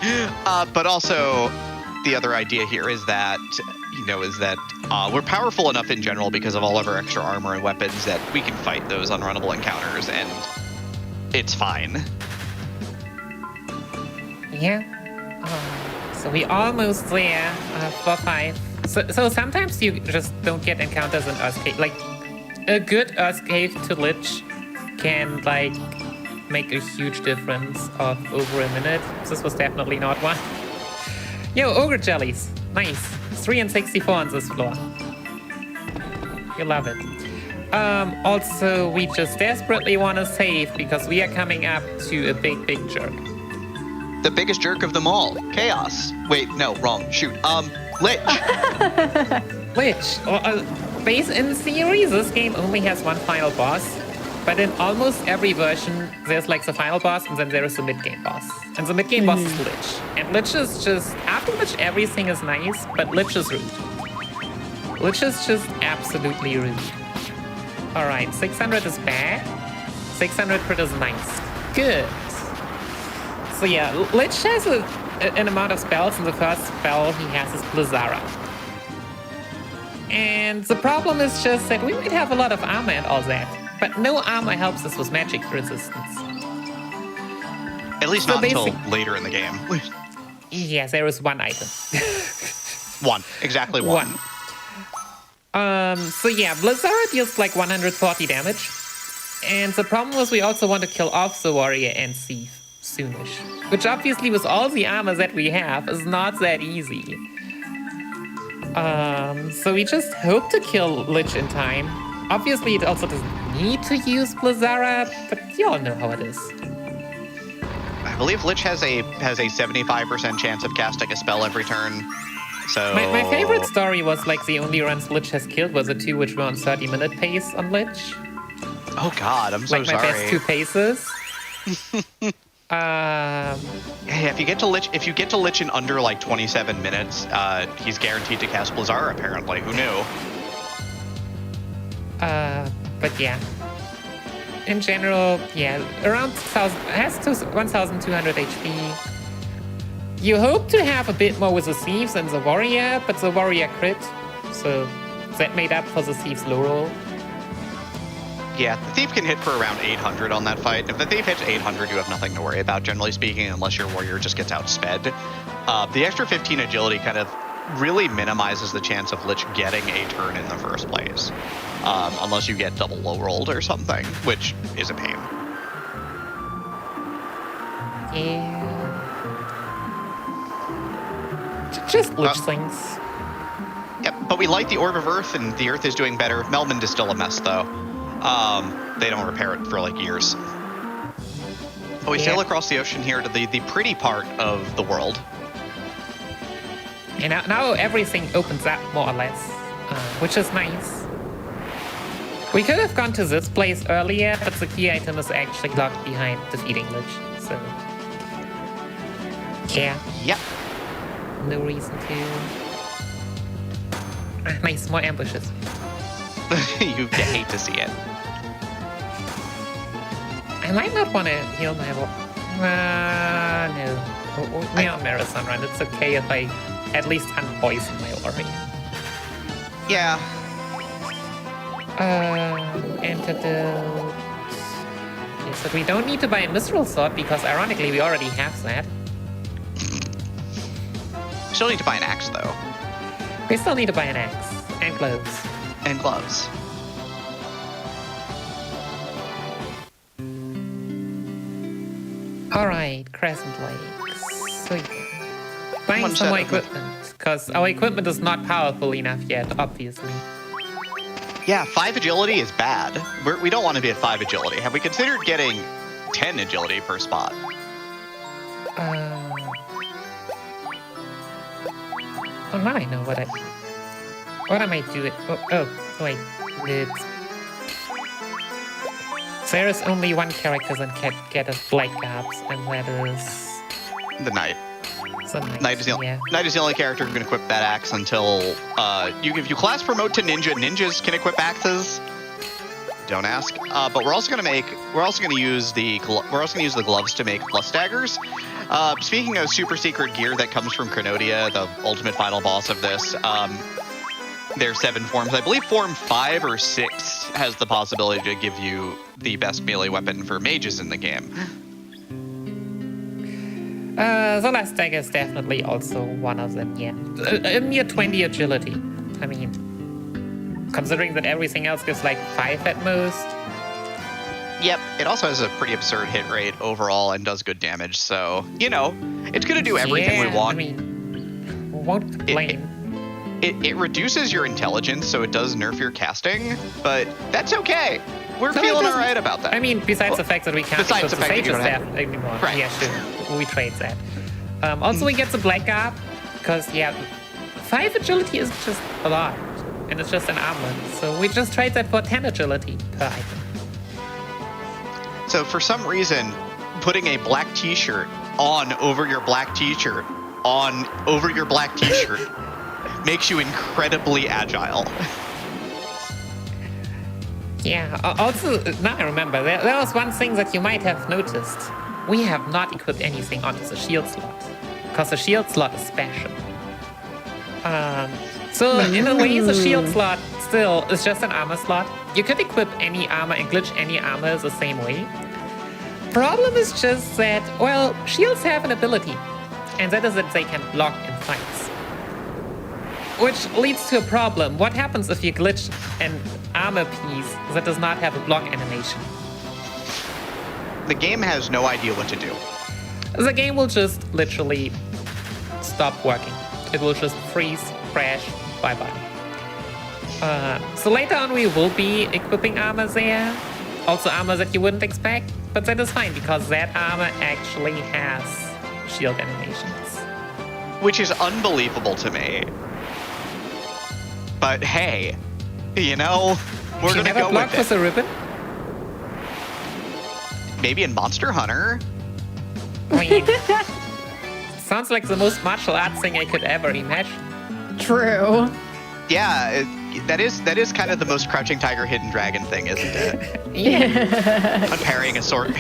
Speaker 3: But also, the other idea here is that, we're powerful enough in general because of all of our extra armor and weapons that we can fight those unrunnable encounters, and it's fine.
Speaker 2: Yeah. So we almost there for 5. So sometimes you just don't get encounters in Earth Cave. Like, a good Earth Cave to Lich can, like, make a huge difference of over a minute. This was definitely not one. Yo, ogre jellies. Nice. 3 and 64 on this floor. You love it. Also, we just desperately want to save because we are coming up to a big jerk.
Speaker 3: The biggest jerk of them all. Chaos. Wait, no, wrong. Shoot. Lich.
Speaker 2: Lich. Based in theory, this game only has one final boss. But in almost every version, there's like the final boss, and then there is the mid-game boss. And the mid-game boss is Lich. And Lich is just, after Lich, everything is nice, but Lich is rude. Lich is just absolutely rude. Alright, 600 is bad. 600 crit is nice. Good. So yeah, Lich has an amount of spells, and the first spell he has is Blizzara. And the problem is just that we might have a lot of armor and all that, but no armor helps us with magic resistance.
Speaker 3: At least
Speaker 2: So
Speaker 3: not until later in the game.
Speaker 2: Yeah, there is one item.
Speaker 3: One. Exactly one.
Speaker 2: So yeah, Blizzara deals like 140 damage. And the problem was we also want to kill off the warrior and thief soonish. Which obviously with all the armor that we have is not that easy. So we just hope to kill Lich in time. Obviously it also doesn't need to use Blizzara, but you all know how it is.
Speaker 3: I believe Lich has a 75% chance of casting a spell every turn. So
Speaker 2: My favorite story was like the only runs Lich has killed was the two which were on 30-minute pace on Lich.
Speaker 3: Oh God, I'm so
Speaker 2: like
Speaker 3: sorry.
Speaker 2: my best 2 paces.
Speaker 3: Hey, if you get to Lich in under like 27 minutes, he's guaranteed to cast Blizzara. Apparently, who knew?
Speaker 2: But yeah. In general, yeah, around 1,000, has 1,200 HP. You hope to have a bit more with the Thieves than the Warrior, but the Warrior crit, so that made up for the Thieves low roll.
Speaker 3: Yeah, the Thief can hit for around 800 on that fight. If the Thief hits 800, you have nothing to worry about, generally speaking, unless your Warrior just gets outsped. The extra 15 agility kind of really minimizes the chance of Lich getting a turn in the first place. Unless you get double low rolled or something, which is a pain.
Speaker 2: Yeah. Just Lich things.
Speaker 3: Yep, but we light the Orb of Earth, and the Earth is doing better. Melmond is still a mess, though. They don't repair it for, like, years. But we sail across the ocean here to the pretty part of the world.
Speaker 2: And now everything opens up, more or less, which is nice. We could have gone to this place earlier, but the key item is actually locked behind defeating Lich, so... Yeah.
Speaker 3: Yep.
Speaker 2: No reason to... nice, more ambushes.
Speaker 3: You hate to see it.
Speaker 2: I might not want to heal my... no. We're on Marathon Run. It's okay if I at least unpoison my warrior.
Speaker 3: Yeah.
Speaker 2: Antidote... Okay, so we don't need to buy a Mithril Sword because ironically we already have that.
Speaker 3: Still need to buy an axe, though.
Speaker 2: We still need to buy an axe and gloves.
Speaker 3: And gloves.
Speaker 2: Alright, Crescent Lakes. So yeah. Buying
Speaker 3: One
Speaker 2: some more
Speaker 3: set of
Speaker 2: equipment, because our equipment is not powerful enough yet, obviously.
Speaker 3: Yeah, 5 agility is bad. We don't want to be at 5 agility. Have we considered getting 10 agility per spot?
Speaker 2: Oh, now I know what am I doing? Oh, wait. There is only one character that can get us Black Garbs, and that is...
Speaker 3: The Knight.
Speaker 2: The
Speaker 3: Knight is the only character who can equip that axe until if you class promote to ninja, ninjas can equip axes. Don't ask. But we're also gonna use the gloves to make plus daggers. Speaking of super secret gear that comes from Cronodia, the ultimate final boss of this, there's 7 forms. I believe form 5 or 6 has the possibility to give you the best melee weapon for mages in the game.
Speaker 2: The last dagger is definitely also one of them, yeah. A mere 20 agility. I mean, considering that everything else gives like 5 at most.
Speaker 3: Yep, it also has a pretty absurd hit rate overall and does good damage, so, you know, it's gonna do everything we want.
Speaker 2: I mean, won't complain.
Speaker 3: It reduces your intelligence, so it does nerf your casting, but that's okay. We're feeling all right about that.
Speaker 2: I mean, besides the fact that we can't use the Sage's staff anymore.
Speaker 3: Right.
Speaker 2: Yeah, sure. We trade that. Also, we get the Black Garb, because, yeah, 5 agility is just a lot, and it's just an armlet, so we just trade that for 10 agility per item.
Speaker 3: So for some reason, putting a black t-shirt on over your black t-shirt makes you incredibly agile.
Speaker 2: Yeah, also, now I remember, there was one thing that you might have noticed. We have not equipped anything onto the shield slot, because the shield slot is special. So in a way, the shield slot still is just an armor slot. You could equip any armor and glitch any armor the same way. Problem is just that, well, shields have an ability, and that is that they can block in fights. Which leads to a problem. What happens if you glitch an armor piece that does not have a block animation?
Speaker 3: The game has no idea what to do.
Speaker 2: The game will just literally stop working. It will just freeze, crash, bye-bye. So later on we will be equipping armor there. Also armor that you wouldn't expect, but that is fine because that armor actually has shield animations.
Speaker 3: Which is unbelievable to me. But hey, you know, we're gonna go
Speaker 2: block
Speaker 3: with
Speaker 2: with a ribbon?
Speaker 3: Maybe in Monster Hunter.
Speaker 2: I mean, sounds like the most martial arts thing I could ever imagine.
Speaker 1: True.
Speaker 3: Yeah, that is kind of the most Crouching Tiger, Hidden Dragon thing, isn't it?
Speaker 2: Yeah.
Speaker 3: But parrying a sword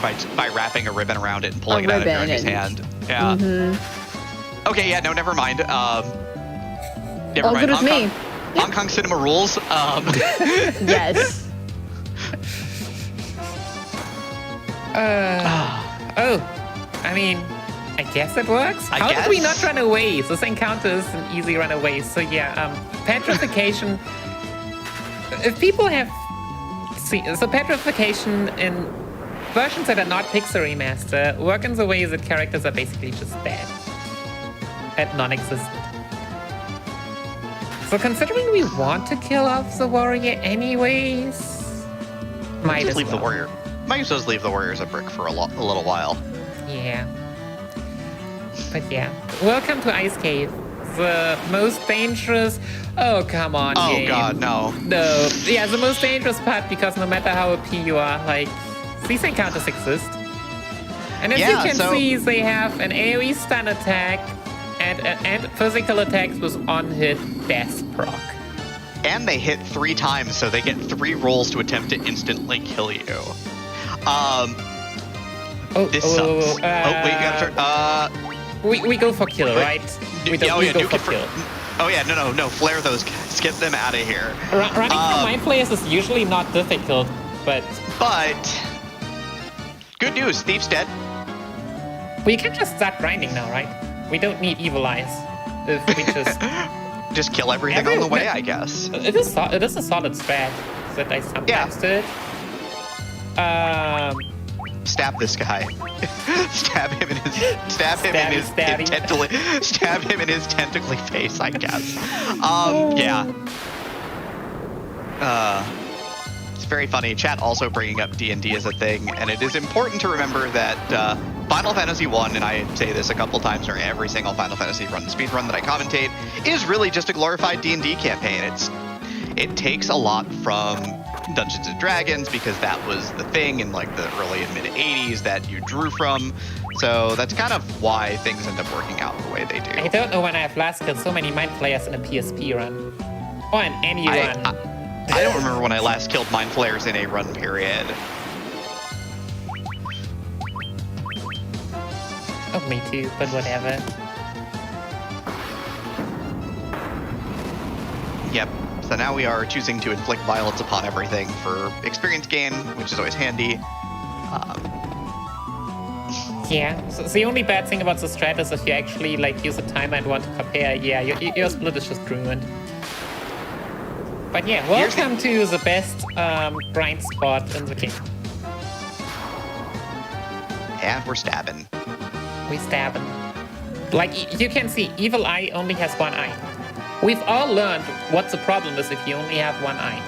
Speaker 3: by wrapping a ribbon around it and pulling it out of Jeremy's hand. Yeah.
Speaker 1: Mm-hmm.
Speaker 3: Okay, yeah, no, never mind. Never
Speaker 1: All
Speaker 3: mind.
Speaker 1: good with me.
Speaker 3: Hong Kong cinema rules.
Speaker 1: Yes.
Speaker 2: I mean, I guess it works. How did we not run away? This encounter is an easy runaway. So yeah, petrification. If people have so petrification in versions that are not Pixar Remaster work in the way that characters are basically just dead and non-existent. So considering we want to kill off the warrior anyways, might as
Speaker 3: leave
Speaker 2: well.
Speaker 3: the warrior. Might as well leave the warriors a brick for a little while.
Speaker 2: Yeah. But yeah. Welcome to Ice Cave. The most dangerous... Oh, come on, game.
Speaker 3: Oh god, no.
Speaker 2: No. Yeah, the most dangerous part because no matter how OP you are, like, these encounters exist. And as you can see, they have an AoE stun attack and physical attacks with on-hit death proc.
Speaker 3: And they hit 3 times, so they get 3 rolls to attempt to instantly kill you. This sucks.
Speaker 2: Oh,
Speaker 3: wait, you gotta turn.
Speaker 2: We go for kill, right? We go for kill.
Speaker 3: Oh yeah, no, flare those guys. Get them out of here.
Speaker 2: Running from mind flayers is usually not difficult, but...
Speaker 3: But... Good news, Thief's dead.
Speaker 2: We can just start grinding now, right? We don't need evil eyes. If we just...
Speaker 3: Just kill everything on the way, I guess.
Speaker 2: It is a solid strat that I sometimes did.
Speaker 3: Stab this guy. Stab him in his tentacly face, I guess. Yeah. It's very funny. Chat also bringing up D&D as a thing, and it is important to remember that Final Fantasy 1, and I say this a couple times during every single Final Fantasy speedrun that I commentate, is really just a glorified D&D campaign. It takes a lot from Dungeons & Dragons because that was the thing in like the early and mid 80s that you drew from. So that's kind of why things end up working out the way they do.
Speaker 2: I don't know when I've last killed so many mind flayers in a PSP run. Or in any run.
Speaker 3: I don't remember when I last killed mind flayers in a run period.
Speaker 2: Oh, me too, but whatever.
Speaker 3: Yep. So now we are choosing to inflict violence upon everything for experience gain, which is always handy.
Speaker 2: Yeah, so the only bad thing about the strat is if you actually like use a timer and want to compare, yeah, your split is just ruined. But yeah, welcome to the best grind spot in the game.
Speaker 3: And we're stabbing.
Speaker 2: We stabbing. Like, you can see, Evil Eye only has 1 eye. We've all learned what the problem is if you only have 1 eye.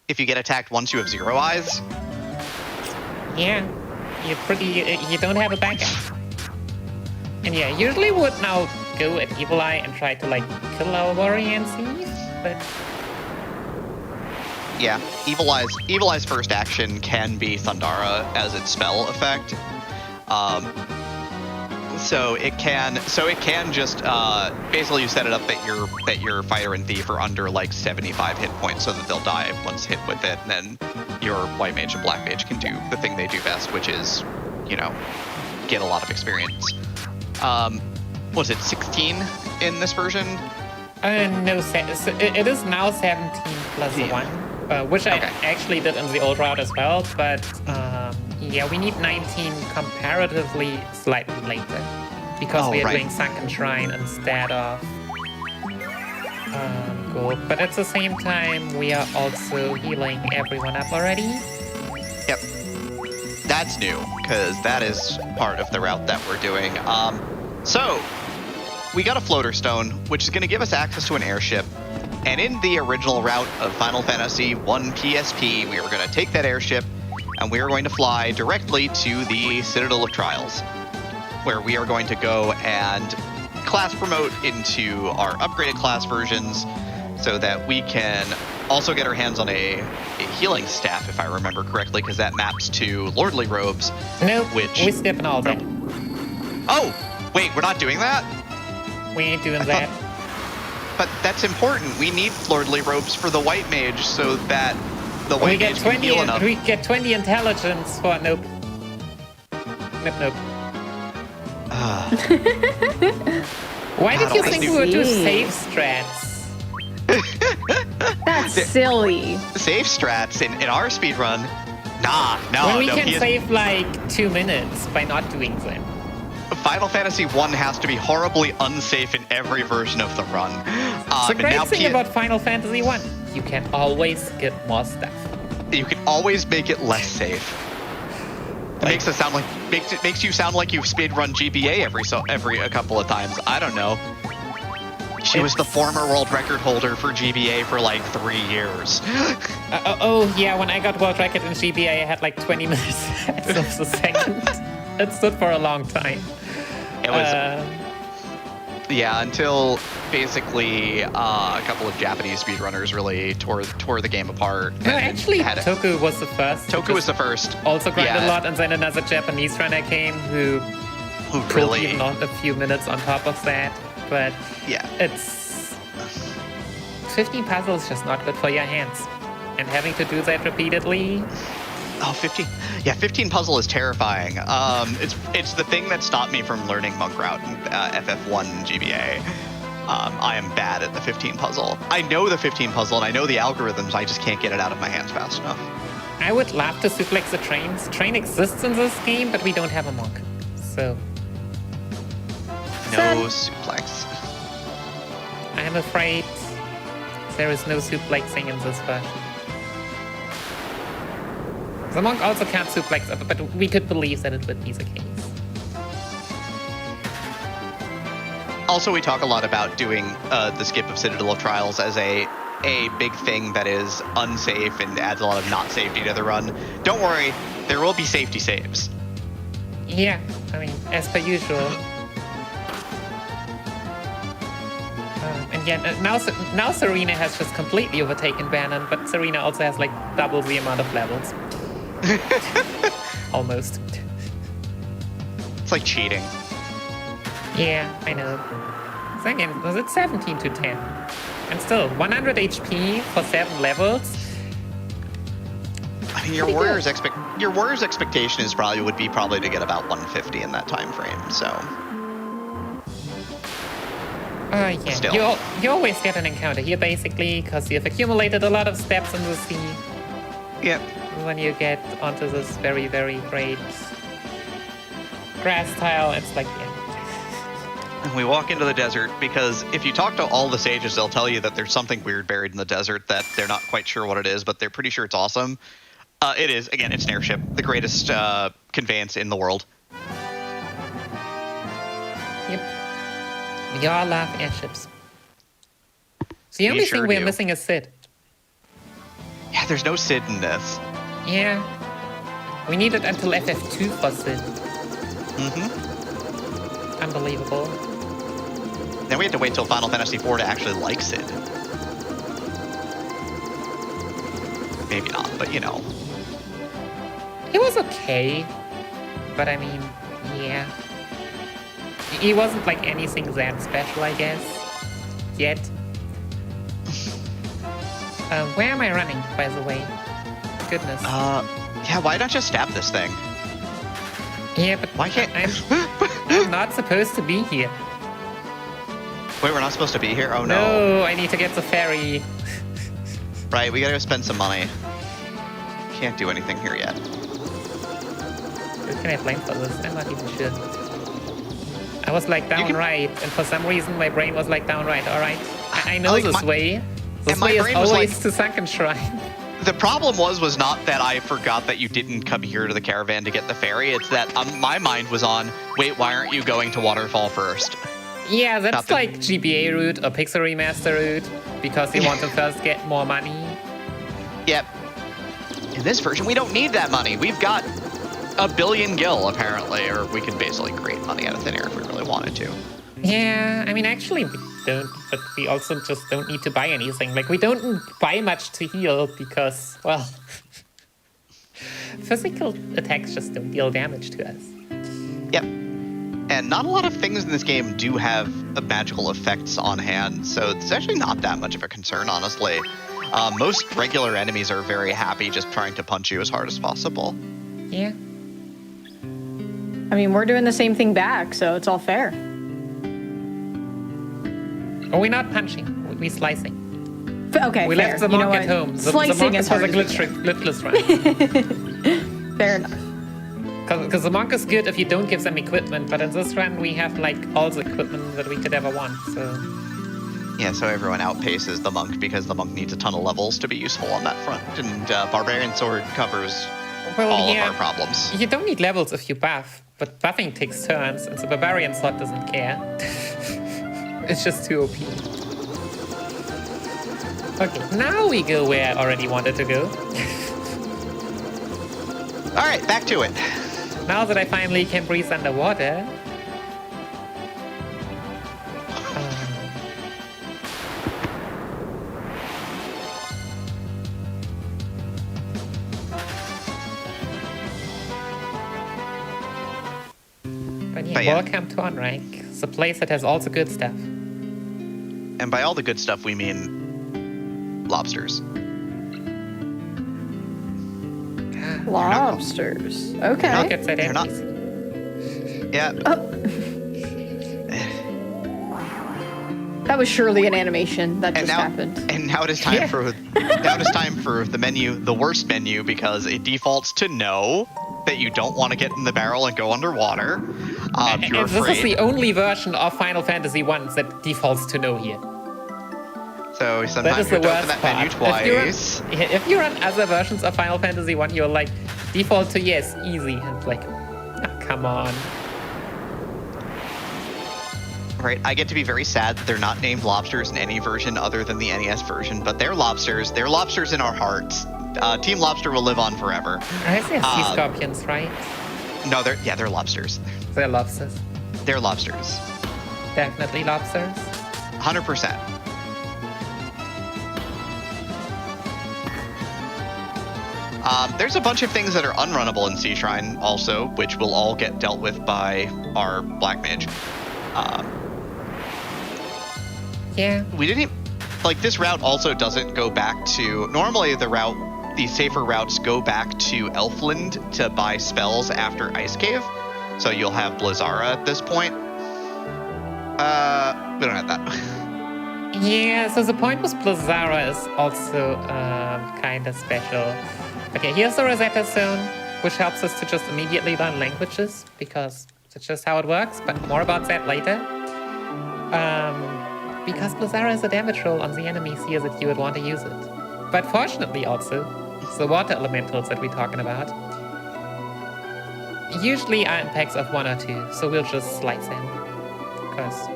Speaker 3: If you get attacked once, you have 0 eyes?
Speaker 2: Yeah, you don't have a backup. And yeah, usually would now go at Evil Eye and try to like kill our warrior and see, but...
Speaker 3: Yeah, Evil Eye's first action can be Thundara as its spell effect. So it can just basically you set it up that your fighter and thief are under like 75 hit points so that they'll die once hit with it, and then your white mage and black mage can do the thing they do best, which is, get a lot of experience. Was it 16 in this version?
Speaker 2: No, it is now 17 plus 1, which I actually did in the old route as well, but yeah, we need 19 comparatively slightly later because we are doing Sunken Shrine instead of Gold. But at the same time, we are also healing everyone up already.
Speaker 3: Yep. That's new, because that is part of the route that we're doing. So, we got a floater stone, which is going to give us access to an airship. And in the original route of Final Fantasy 1 PSP, we were going to take that airship, and we are going to fly directly to the Citadel of Trials, where we are going to go and class promote into our upgraded class versions so that we can also get our hands on a healing staff, if I remember correctly, because that maps to Lordly Robes.
Speaker 2: Nope, we're skipping all that.
Speaker 3: Oh, wait, we're not doing that?
Speaker 2: We ain't doing that.
Speaker 3: But that's important. We need Lordly Robes for the White Mage so that the White Mage can heal enough.
Speaker 2: We get 20 intelligence for nope. Nope. Why did you think we would do save strats?
Speaker 1: That's silly.
Speaker 3: Save strats in our speedrun? No.
Speaker 2: When we can save like 2 minutes by not doing them.
Speaker 3: Final Fantasy 1 has to be horribly unsafe in every version of the run.
Speaker 2: The great thing about Final Fantasy 1, you can always get more stuff.
Speaker 3: You can always make it less safe. It makes you sound like you speedrun GBA every a couple of times. I don't know. She was the former world record holder for GBA for like 3 years.
Speaker 2: Oh yeah, when I got world record in GBA, I had like 20 minutes of the second. It stood for a long time.
Speaker 3: It was, until basically a couple of Japanese speedrunners really tore the game apart.
Speaker 2: No, actually, Toku was the first.
Speaker 3: Toku was the first.
Speaker 2: Also grinded a lot, and then another Japanese runner came who
Speaker 3: really
Speaker 2: even on a few minutes on top of that. But
Speaker 3: yeah,
Speaker 2: it's 15 puzzles just not good for your hands, and having to do that repeatedly.
Speaker 3: Oh, 15. Yeah, 15 puzzle is terrifying. It's the thing that stopped me from learning Monk Route in FF1 GBA. I am bad at the 15 puzzle. I know the 15 puzzle and I know the algorithms, I just can't get it out of my hands fast enough.
Speaker 2: I would love to suplex the trains. Train exists in this game, but we don't have a monk. So...
Speaker 3: No suplex.
Speaker 2: I'm afraid there is no suplexing in this version. The monk also can't suplex, but we could believe that it would be the case.
Speaker 3: Also, we talk a lot about doing the skip of Citadel of Trials as a big thing that is unsafe and adds a lot of not safety to the run. Don't worry, there will be safety saves.
Speaker 2: Yeah, I mean, as per usual. And yeah, now Serena has just completely overtaken Bannon, but Serena also has like double the amount of levels. Almost.
Speaker 3: It's like cheating.
Speaker 2: Yeah, I know. Second, was it 17 to 10? And still, 100 HP for 7 levels.
Speaker 3: I mean, your warrior's expectation is would be to get about 150 in that time frame. So.
Speaker 2: Yeah.
Speaker 3: Still.
Speaker 2: You always get an encounter here, basically, because you've accumulated a lot of steps in the sea.
Speaker 3: Yep.
Speaker 2: When you get onto this very, very great grass tile, it's like, yeah.
Speaker 3: And we walk into the desert because if you talk to all the sages, they'll tell you that there's something weird buried in the desert that they're not quite sure what it is, but they're pretty sure it's awesome. It is. Again, it's an airship, the greatest conveyance in the world.
Speaker 2: Yep. We all love airships. So the only thing we're missing is Sid.
Speaker 3: Yeah, there's no Sid in this.
Speaker 2: Yeah. We need it until FF2 for Sid.
Speaker 3: Mm-hmm.
Speaker 2: Unbelievable.
Speaker 3: Then we have to wait till Final Fantasy IV to actually like Sid. Maybe not, but you know.
Speaker 2: It was okay. But I mean, yeah. he wasn't like anything that special, I guess. Yet. Where am I running, by the way? Goodness.
Speaker 3: Yeah, why not just stab this thing?
Speaker 2: Yeah, but
Speaker 3: Why can't...
Speaker 2: I'm not supposed to be here.
Speaker 3: Wait, we're not supposed to be here? Oh, no.
Speaker 2: No, I need to get the ferry.
Speaker 3: Right, we gotta go spend some money. Can't do anything here yet.
Speaker 2: Who can I blame for this? I'm not even sure. I was like down right, and for some reason my brain was like down right. All right, I know this way. This way is always to Sunken Shrine.
Speaker 3: The problem was not that I forgot that you didn't come here to the caravan to get the ferry. It's that my mind was on, wait, why aren't you going to Waterfall first?
Speaker 2: Yeah, that's like GBA route or Pixel Remaster route, because you want to first get more money.
Speaker 3: Yep. In this version, we don't need that money. We've got 1 billion gil, apparently, or we can basically create money out of thin air if we really wanted to.
Speaker 2: Yeah, I mean, actually, we don't, but we also just don't need to buy anything. Like, we don't buy much to heal because, well, physical attacks just don't deal damage to us.
Speaker 3: Yep. And not a lot of things in this game do have magical effects on hand, so it's actually not that much of a concern, honestly. Most regular enemies are very happy just trying to punch you as hard as possible.
Speaker 2: Yeah.
Speaker 1: I mean, we're doing the same thing back, so it's all fair.
Speaker 2: Oh, we're not punching, we're slicing.
Speaker 1: Okay,
Speaker 2: we
Speaker 1: fair.
Speaker 2: left the monk at home. The
Speaker 1: Slicing
Speaker 2: monk
Speaker 1: is
Speaker 2: has a
Speaker 1: hard to do.
Speaker 2: glitchless run.
Speaker 1: Fair enough.
Speaker 2: Because the monk is good if you don't give them equipment, but in this run we have like all the equipment that we could ever want, so...
Speaker 3: Yeah, so everyone outpaces the monk because the monk needs a ton of levels to be useful on that front, and Barbarian Sword covers all of our problems.
Speaker 2: You don't need levels if you buff, but buffing takes turns, and the Barbarian Sword doesn't care. It's just too OP. Okay, now we go where I already wanted to go.
Speaker 3: Alright, back to it.
Speaker 2: Now that I finally can breathe underwater... But yeah, welcome to Tonic, the place that has all the good stuff.
Speaker 3: And by all the good stuff, we mean lobsters.
Speaker 1: Lobsters. Okay.
Speaker 2: I'll get that
Speaker 3: not. Yeah.
Speaker 1: Oh. That was surely an animation that just happened.
Speaker 3: And now it is time for the menu, the worst menu, because it defaults to no, that you don't want to get in the barrel and go underwater.
Speaker 2: And this is the only version of Final Fantasy I that defaults to no here.
Speaker 3: So sometimes you have to open that menu twice.
Speaker 2: If you run other versions of Final Fantasy I, you're like, default to yes, easy. And like, oh, come on.
Speaker 3: Right, I get to be very sad that they're not named lobsters in any version other than the NES version, but they're lobsters. They're lobsters in our hearts. Team Lobster will live on forever.
Speaker 2: I say sea scorpions, right?
Speaker 3: No, they're lobsters.
Speaker 2: They're lobsters.
Speaker 3: They're lobsters.
Speaker 2: Definitely lobsters.
Speaker 3: 100%. There's a bunch of things that are unrunnable in Sea Shrine also, which will all get dealt with by our Black Mage.
Speaker 2: Yeah.
Speaker 3: We didn't like this route also doesn't go back to normally the safer routes go back to Elfland to buy spells after Ice Cave. So you'll have Blizzara at this point. We don't have that.
Speaker 2: Yeah, so the point with Blizzara is also kind of special. Okay, here's the Rosetta Zone, which helps us to just immediately learn languages, because that's just how it works, but more about that later. Because Blizzara is a damage roll on the enemies here that you would want to use it. But fortunately also, the water elementals that we're talking about usually are in packs of 1 or 2, so we'll just slice in. Because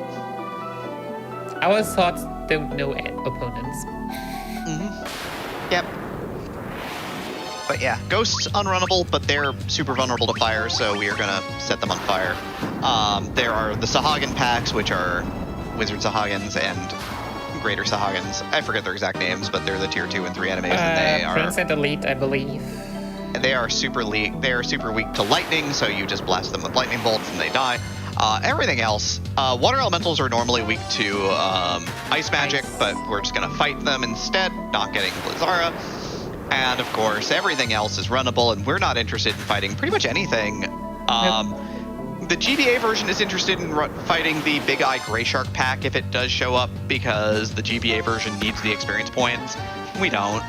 Speaker 2: our swords don't know opponents.
Speaker 3: Mm-hmm. Yep. But yeah, ghosts unrunnable, but they're super vulnerable to fire, so we are gonna set them on fire. There are the Sahagin packs, which are Wizard Sahagins and Greater Sahagins. I forget their exact names, but they're the tier 2 and 3 enemies, and they are
Speaker 2: Prince and Elite, I believe.
Speaker 3: They are super weak to lightning, so you just blast them with lightning bolts and they die. Everything else, water elementals are normally weak to ice magic, but we're just going to fight them instead, not getting Blizzara. And of course, everything else is runnable, and we're not interested in fighting pretty much anything. The GBA version is interested in fighting the Big Eye Gray Shark pack if it does show up, because the GBA version needs the experience points. We don't.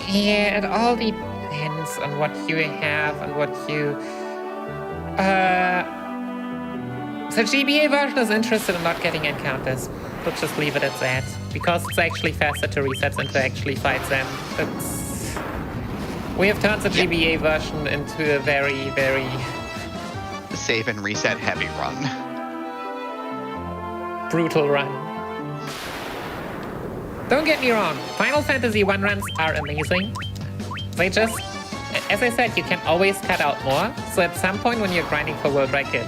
Speaker 2: Yeah, it all depends on what you have and what you... The GBA version is interested in not getting encounters. Let's just leave it at that. Because it's actually faster to reset than to actually fight them. We have turned the GBA version into a very, very...
Speaker 3: save and reset heavy run.
Speaker 2: brutal run. Don't get me wrong, Final Fantasy 1 runs are amazing. They just, as I said, you can always cut out more. So at some point when you're grinding for world record,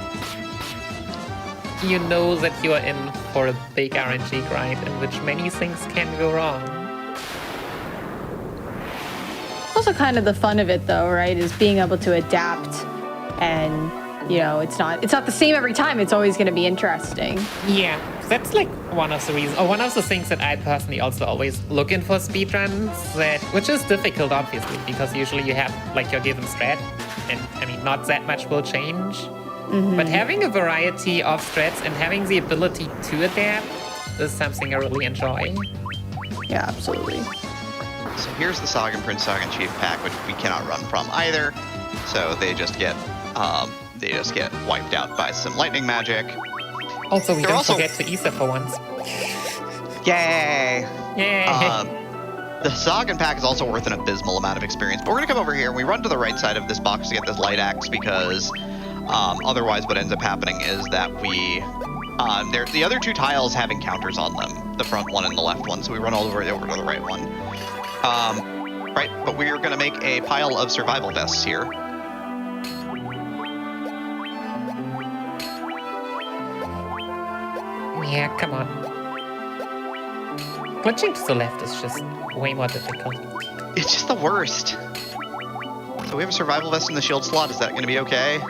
Speaker 2: you know that you are in for a big RNG grind in which many things can go wrong.
Speaker 1: Also kind of the fun of it though, right, is being able to adapt, and you know, it's not the same every time. It's always going to be interesting.
Speaker 2: Yeah, that's like one of the reasons, or one of the things that I personally also always look in for speedruns, which is difficult obviously, because usually you have like your given strat, and I mean not that much will change. Mm-hmm. But having a variety of strats and having the ability to adapt is something I really enjoy.
Speaker 1: Yeah, absolutely.
Speaker 3: So here's the Saga and Prince Saga and Chief pack, which we cannot run from either. So they just get wiped out by some lightning magic.
Speaker 2: Also, we don't forget to Isa for once.
Speaker 3: Yay!
Speaker 2: Yay!
Speaker 3: The Sagan pack is also worth an abysmal amount of experience. But we're gonna come over here and we run to the right side of this box to get this light axe, because otherwise what ends up happening is that the other two tiles have encounters on them, the front one and the left one, so we run all the way over to the right one. Right, but we're gonna make a pile of survival vests here.
Speaker 2: Yeah, come on. Glitching to the left is just way more difficult.
Speaker 3: It's just the worst. So we have a survival vest in the shield slot. Is that going to be okay?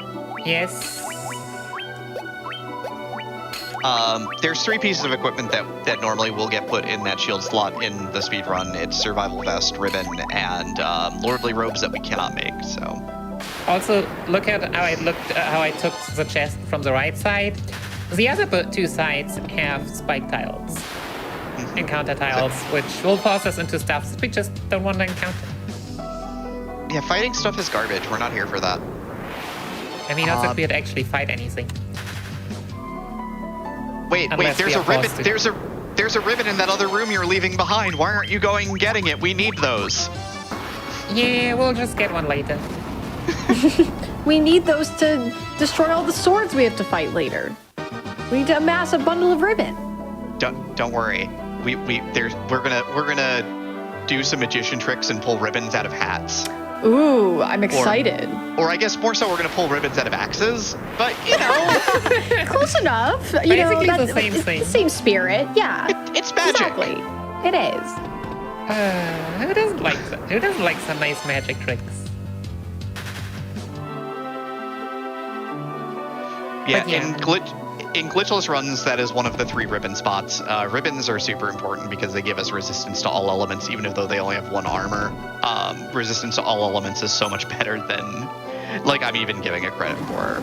Speaker 2: Yes.
Speaker 3: There's 3 pieces of equipment that normally will get put in that shield slot in the speed run. It's survival vest, ribbon, and lordly robes that we cannot make. So.
Speaker 2: Also, look at how I took the chest from the right side. The other 2 sides have spike tiles, encounter tiles, which will force us into stuff that we just don't want to encounter.
Speaker 3: Yeah, fighting stuff is garbage. We're not here for that.
Speaker 2: I mean, not that we'd actually fight anything.
Speaker 3: Wait, there's a ribbon. There's a ribbon in that other room you're leaving behind. Why aren't you going and getting it? We need those.
Speaker 2: Yeah, we'll just get one later.
Speaker 1: We need those to destroy all the swords we have to fight later. We need to amass a bundle of ribbon.
Speaker 3: Don't worry. We're gonna do some magician tricks and pull ribbons out of hats.
Speaker 1: Ooh, I'm excited.
Speaker 3: Or I guess more so we're gonna pull ribbons out of axes. But you know,
Speaker 1: close enough.
Speaker 2: Basically the same thing.
Speaker 1: The same spirit. Yeah.
Speaker 3: It's magic.
Speaker 1: Exactly. It is.
Speaker 2: Who doesn't like that? Who doesn't like some nice magic tricks?
Speaker 3: Yeah, in glitchless runs, that is one of the 3 ribbon spots. Ribbons are super important because they give us resistance to all elements, even though they only have 1 armor. Resistance to all elements is so much better than, like, I'm even giving it credit for.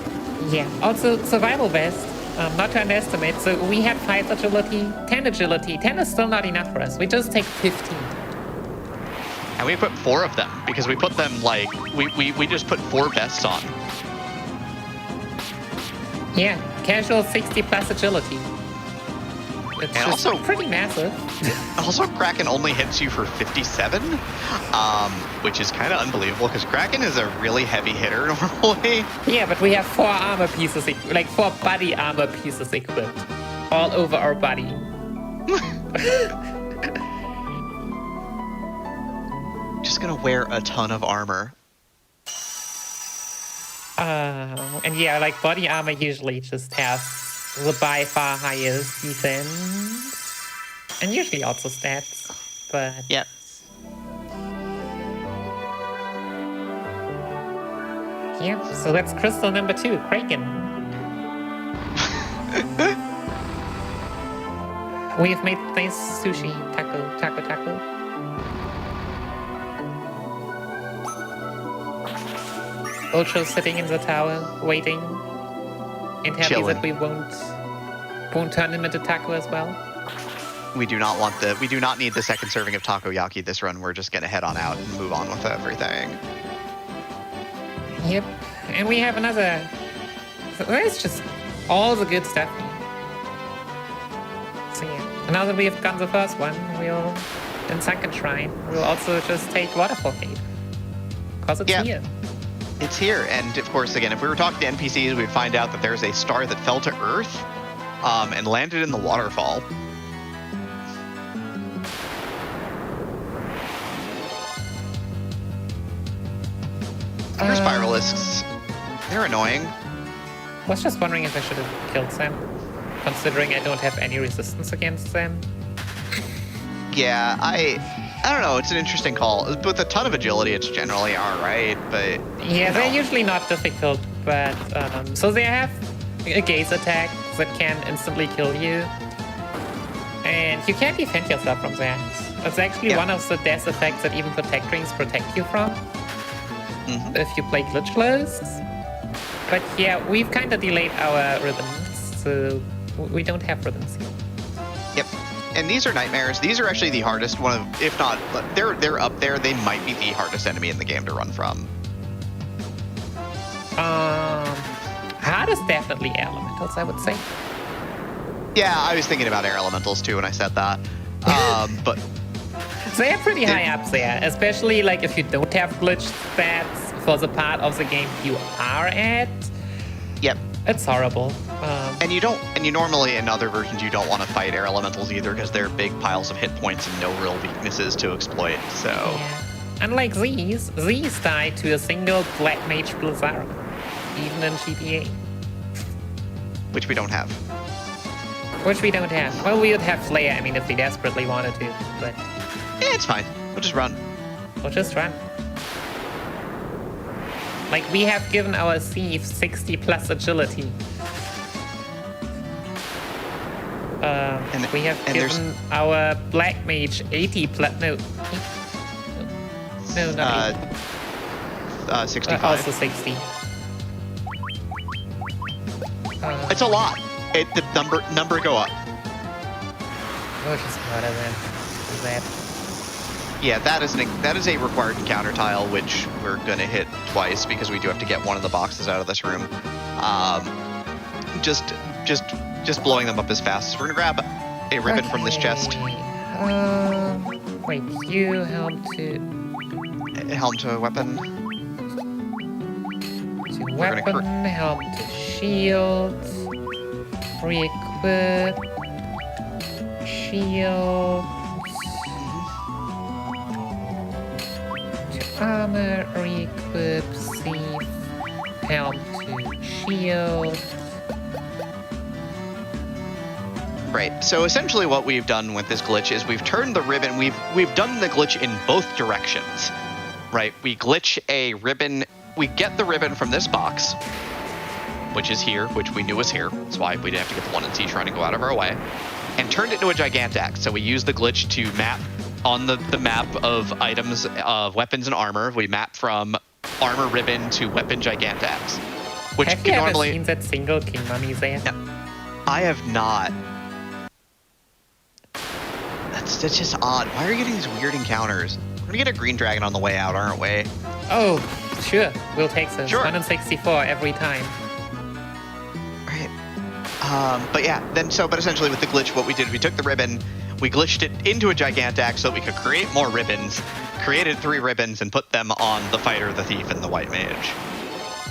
Speaker 2: Yeah. Also, survival vest, not to underestimate. So we have 5 agility, 10 agility. 10 is still not enough for us. We just take 15.
Speaker 3: And we put 4 of them because we put them like we just put 4 vests on.
Speaker 2: Yeah, casual 60 plus agility. It's
Speaker 3: and
Speaker 2: just
Speaker 3: also
Speaker 2: pretty massive.
Speaker 3: Also, Kraken only hits you for 57, which is kind of unbelievable because Kraken is a really heavy hitter normally.
Speaker 2: Yeah, but we have 4 armor pieces, like 4 body armor pieces equipped all over our body.
Speaker 3: Just gonna wear a ton of armor.
Speaker 2: And yeah, like body armor usually just has the by far highest defense. And usually also stats, but...
Speaker 3: Yeah.
Speaker 2: Yeah, so that's crystal number 2, Kraken. We've made nice sushi. Taco. Ultra's sitting in the tower, waiting, and happy
Speaker 3: Chilling.
Speaker 2: that we won't turn him into taco as well.
Speaker 3: We do not need the second serving of takoyaki this run. We're just gonna head on out and move on with everything.
Speaker 2: Yep, and we have another. So that's just all the good stuff. So yeah, now that we have done the first one, we'll in Sunken Shrine. We'll also just take Waterfall Cave, cause it's here.
Speaker 3: It's here, and of course, again, if we were talking to NPCs, we'd find out that there's a star that fell to Earth, and landed in the waterfall. Your spiralisks, they're annoying.
Speaker 2: I was just wondering if I should have killed them, considering I don't have any resistance against them.
Speaker 3: Yeah, I don't know. It's an interesting call. With a ton of agility, it's generally all right, but
Speaker 2: Yeah, they're usually not difficult, but so they have a gaze attack that can instantly kill you, and you can't defend yourself from that. It's actually one of the death effects that even protect rings protect you from. If you play glitchless. But yeah, we've kind of delayed our rhythms, so we don't have rhythms yet.
Speaker 3: Yep. And these are nightmares. These are actually the hardest one of, if not, they're up there. They might be the hardest enemy in the game to run from.
Speaker 2: Hardest definitely air elementals, I would say.
Speaker 3: Yeah, I was thinking about air elementals too when I said that. But
Speaker 2: they're pretty high up there, especially like if you don't have glitch stats for the part of the game you are at.
Speaker 3: Yep.
Speaker 2: It's horrible.
Speaker 3: And you normally in other versions you don't want to fight air elementals either because they're big piles of hit points and no real weaknesses to exploit. So
Speaker 2: yeah. Unlike these die to a single Black Mage Blizzard, even in GPA.
Speaker 3: Which we don't have.
Speaker 2: Well, we would have Flare, I mean, if we desperately wanted to, but
Speaker 3: Yeah, it's fine. We'll just run.
Speaker 2: Like, we have given our Thief 60 plus agility. We have given our Black Mage 80 plus. No, not 80.
Speaker 3: 65.
Speaker 2: Also 60.
Speaker 3: It's a lot. The number go up.
Speaker 2: Which is harder than that.
Speaker 3: Yeah, that is a required encounter tile, which we're gonna hit twice because we do have to get one of the boxes out of this room. Just blowing them up as fast as we're gonna grab a ribbon from this chest.
Speaker 2: Wait, you helm to
Speaker 3: a weapon.
Speaker 2: Helm to shield, re-equip, shield. Armor, re-equip, thief, helm to shield.
Speaker 3: Right. So essentially, what we've done with this glitch is we've turned the ribbon. We've done the glitch in both directions. Right. We glitch a ribbon. We get the ribbon from this box, which is here, which we knew was here. That's why we didn't have to get the one in C Shrine and go out of our way, and turned it into a Gigantax. So we used the glitch to map on the map of items, of weapons and armor. We map from armor ribbon to weapon Gigantax, which
Speaker 2: have
Speaker 3: can
Speaker 2: you
Speaker 3: normally.
Speaker 2: Ever seen that single King Mummy there?
Speaker 3: No, I have not. That's just odd. Why are you getting these weird encounters? We're gonna get a green dragon on the way out, aren't we?
Speaker 2: Oh, sure. We'll take this.
Speaker 3: Sure.
Speaker 2: 164 every time.
Speaker 3: Right. But yeah, but essentially with the glitch, what we did, we took the ribbon, we glitched it into a Gigantax so that we could create more ribbons, created 3 ribbons, and put them on the fighter, the thief, and the white mage.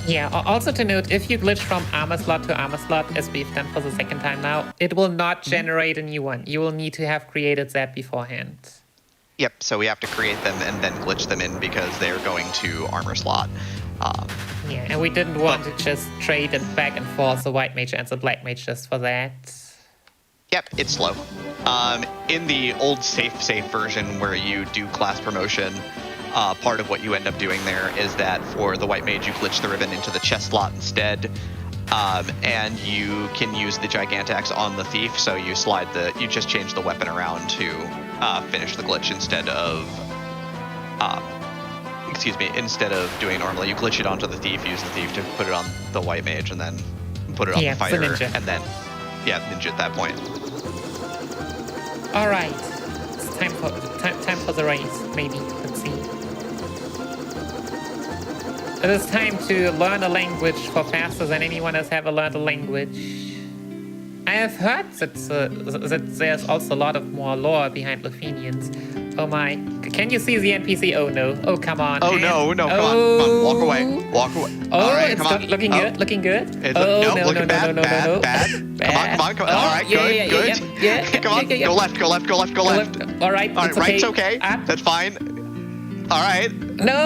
Speaker 2: Yeah, also to note, if you glitch from armor slot to armor slot, as we've done for the second time now, it will not generate a new one. You will need to have created that beforehand.
Speaker 3: Yep, so we have to create them and then glitch them in because they're going to armor slot.
Speaker 2: Yeah, and we didn't want to just trade it back and forth, the white mage and the black mage, just for that.
Speaker 3: Yep, it's slow. In the old safe version where you do class promotion, part of what you end up doing there is that for the white mage, you glitch the ribbon into the chest slot instead. And you can use the Gigantax on the thief, so you just change the weapon around to finish the glitch instead of doing it normally. You glitch it onto the thief, use the thief to put it on the white mage, and then put it on the fighter, and then ninja at that point.
Speaker 2: All right, it's time for the race. Maybe let's see. It is time to learn a language for faster than anyone has ever learned a language. I have heard that there's also a lot of more lore behind Lufenians. Oh my. Can you see the NPC? Oh no. Oh, come on.
Speaker 3: Oh no, come on. Walk away.
Speaker 2: Oh,
Speaker 3: all right,
Speaker 2: it's
Speaker 3: come on.
Speaker 2: looking good, looking good.
Speaker 3: No,
Speaker 2: no.
Speaker 3: bad. Come on. All right, good.
Speaker 2: Yeah.
Speaker 3: Come on, go left.
Speaker 2: All right,
Speaker 3: All right, right's okay.
Speaker 2: Up.
Speaker 3: That's fine. All right.
Speaker 2: No!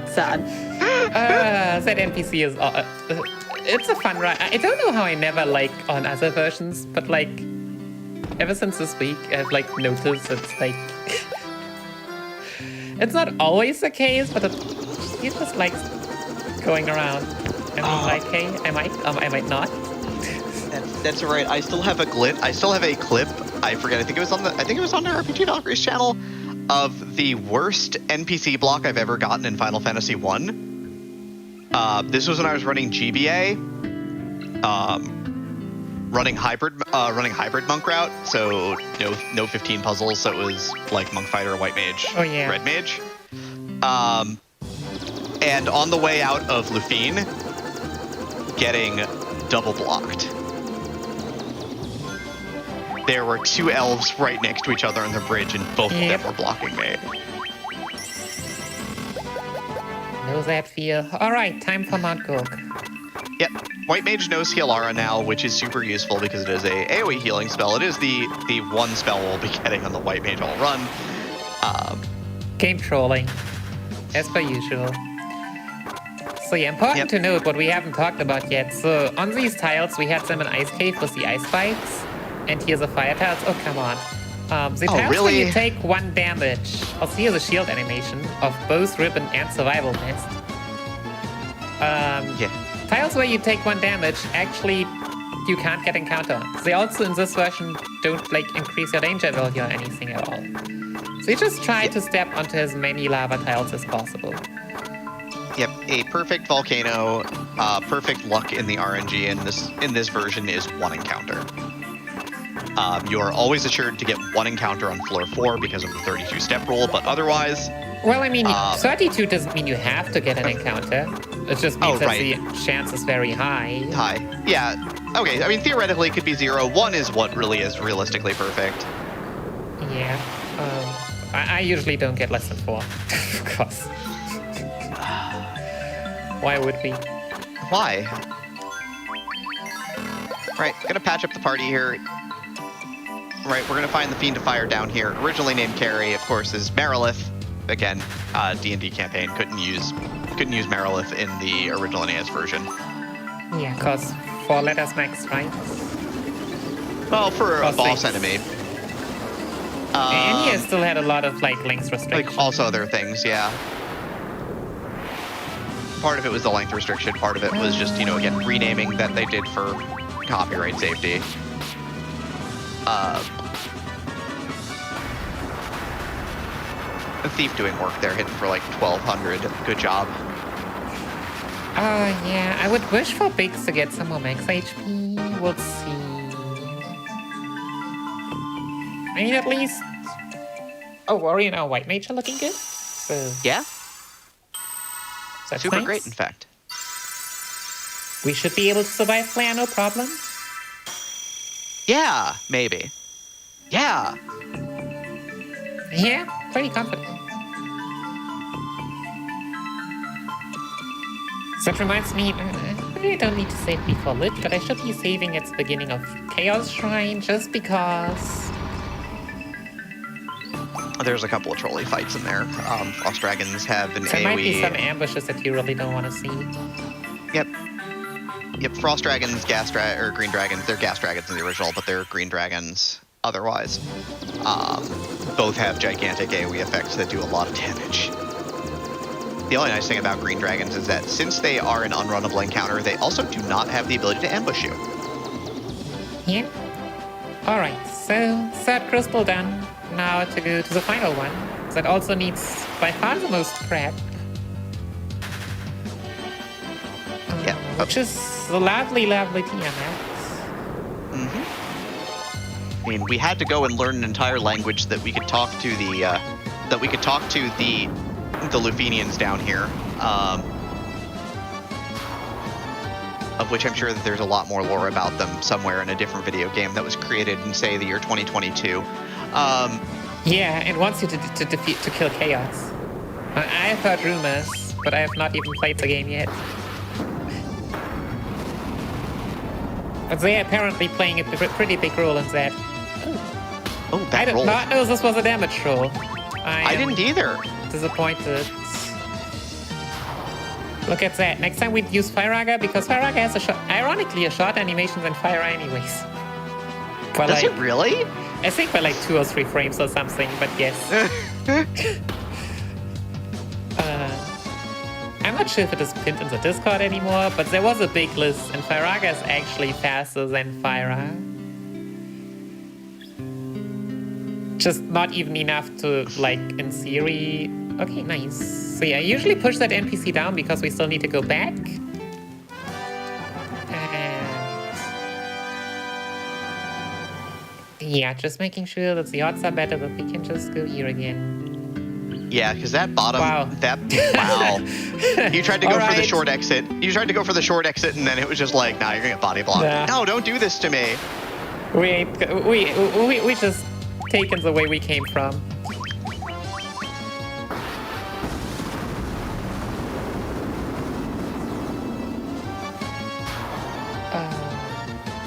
Speaker 1: Sad.
Speaker 2: That NPC is... it's a fun ride. I don't know how I never like on other versions, but like ever since this week, I've like noticed it's like... it's not always the case, but he just likes going around. And I'm like, hey, I might not.
Speaker 3: That's all right. I still have a clip. I forget. I think it was on the RPG Valkyrie's channel of the worst NPC block I've ever gotten in Final Fantasy 1. This was when I was running GBA, running hybrid monk route. So no 15 puzzles. So it was like monk fighter, white mage, red mage. And on the way out of Lufine, getting double blocked. There were two elves right next to each other on the bridge, and both of them were blocking me.
Speaker 2: Know that fear. All right, time for Mount Gork.
Speaker 3: Yep. White Mage knows Healara now, which is super useful because it is a AoE healing spell. It is the one spell we'll be getting on the White Mage all run.
Speaker 2: Game trolling, as per usual. So yeah, important to note what we haven't talked about yet. So on these tiles, we had them in Ice Cave with the ice spikes. And here's a fire tiles. Oh, come on. The tiles where you take 1 damage. Also, here's a shield animation of both Ribbon and Survival Mist. Tiles where you take 1 damage, actually, you can't get encounter on. They also, in this version, don't, like, increase your danger value or anything at all. So you just try to step onto as many lava tiles as possible.
Speaker 3: Yep, a perfect volcano, perfect luck in the RNG in this version is 1 encounter. You are always assured to get 1 encounter on floor 4 because of the 32-step rule, but otherwise...
Speaker 2: Well, I mean, 32 doesn't mean you have to get an encounter. It just means that the chance is very high.
Speaker 3: Yeah. Okay, I mean, theoretically it could be 0. 1 is what really is realistically perfect.
Speaker 2: Yeah. I usually don't get less than 4. Of course. Why would we?
Speaker 3: Why? Right, gonna patch up the party here. Right, we're gonna find the Fiend of Fire down here. Originally named Carrie, of course, is Marilith. Again, D&D campaign couldn't use Marilith in the original NES version.
Speaker 2: Yeah, cause 4 letters max, right?
Speaker 3: Well, for a boss enemy.
Speaker 2: And he still had a lot of like length restrictions.
Speaker 3: Like also other things, yeah. Part of it was the length restriction. Part of it was just again renaming that they did for copyright safety. The thief doing work there, hitting for like 1200. Good job.
Speaker 2: Yeah, I would wish for Biggs to get some more max HP. We'll see. I mean, at least... Warrior and our White Mage are looking good. So
Speaker 3: yeah.
Speaker 2: That's
Speaker 3: super
Speaker 2: nice.
Speaker 3: Great, in fact.
Speaker 2: We should be able to survive Flare, no problem.
Speaker 3: Yeah, maybe. Yeah.
Speaker 2: Yeah, pretty confident. That reminds me, I don't need to save before Lich, but I should be saving at the beginning of Chaos Shrine just because...
Speaker 3: There's a couple of trolley fights in there. Frost Dragons have an AoE.
Speaker 2: There might be some ambushes that you really don't want to see.
Speaker 3: Yep. Frost Dragons, or Green Dragons. They're Gas Dragons in the original, but they're Green Dragons otherwise. Both have gigantic AoE effects that do a lot of damage. The only nice thing about green dragons is that since they are an unrunnable encounter, they also do not have the ability to ambush you.
Speaker 2: Yeah. Alright, so third crystal done. Now to go to the final one. That also needs by far the most prep.
Speaker 3: Yeah.
Speaker 2: Which is the lovely Tiamat.
Speaker 3: I mean, we had to go and learn an entire language that we could talk to the Lufenians down here. Of which I'm sure that there's a lot more lore about them somewhere in a different video game that was created in, say, the year 2022.
Speaker 2: Yeah, it wants you to kill chaos. I have heard rumors, but I have not even played the game yet. But they are apparently playing a pretty big role in that.
Speaker 3: Oh,
Speaker 2: I
Speaker 3: that
Speaker 2: did
Speaker 3: roll.
Speaker 2: not know this was a damage roll.
Speaker 3: I didn't either.
Speaker 2: Disappointed. Look at that. Next time we'd use Firaga because Firaga has ironically a short animation than Fire anyways. But
Speaker 3: Does it really?
Speaker 2: I think by like 2 or 3 frames or something, but yes. I'm not sure if it is pinned in the Discord anymore, but there was a big list, and Firaga is actually faster than Fyra. Just not even enough to, like, in theory... Okay, nice. So yeah, I usually push that NPC down because we still need to go back. And... yeah, just making sure that the odds are better, but we can just go here again.
Speaker 3: Yeah, because that bottom...
Speaker 2: Wow.
Speaker 3: Wow. You tried to go for the
Speaker 2: Alright.
Speaker 3: short exit. You tried to go for the short exit, and then it was just like, nah, you're gonna get body blocked.
Speaker 2: Nah.
Speaker 3: No, don't do this to me.
Speaker 2: We just taken the way we came from.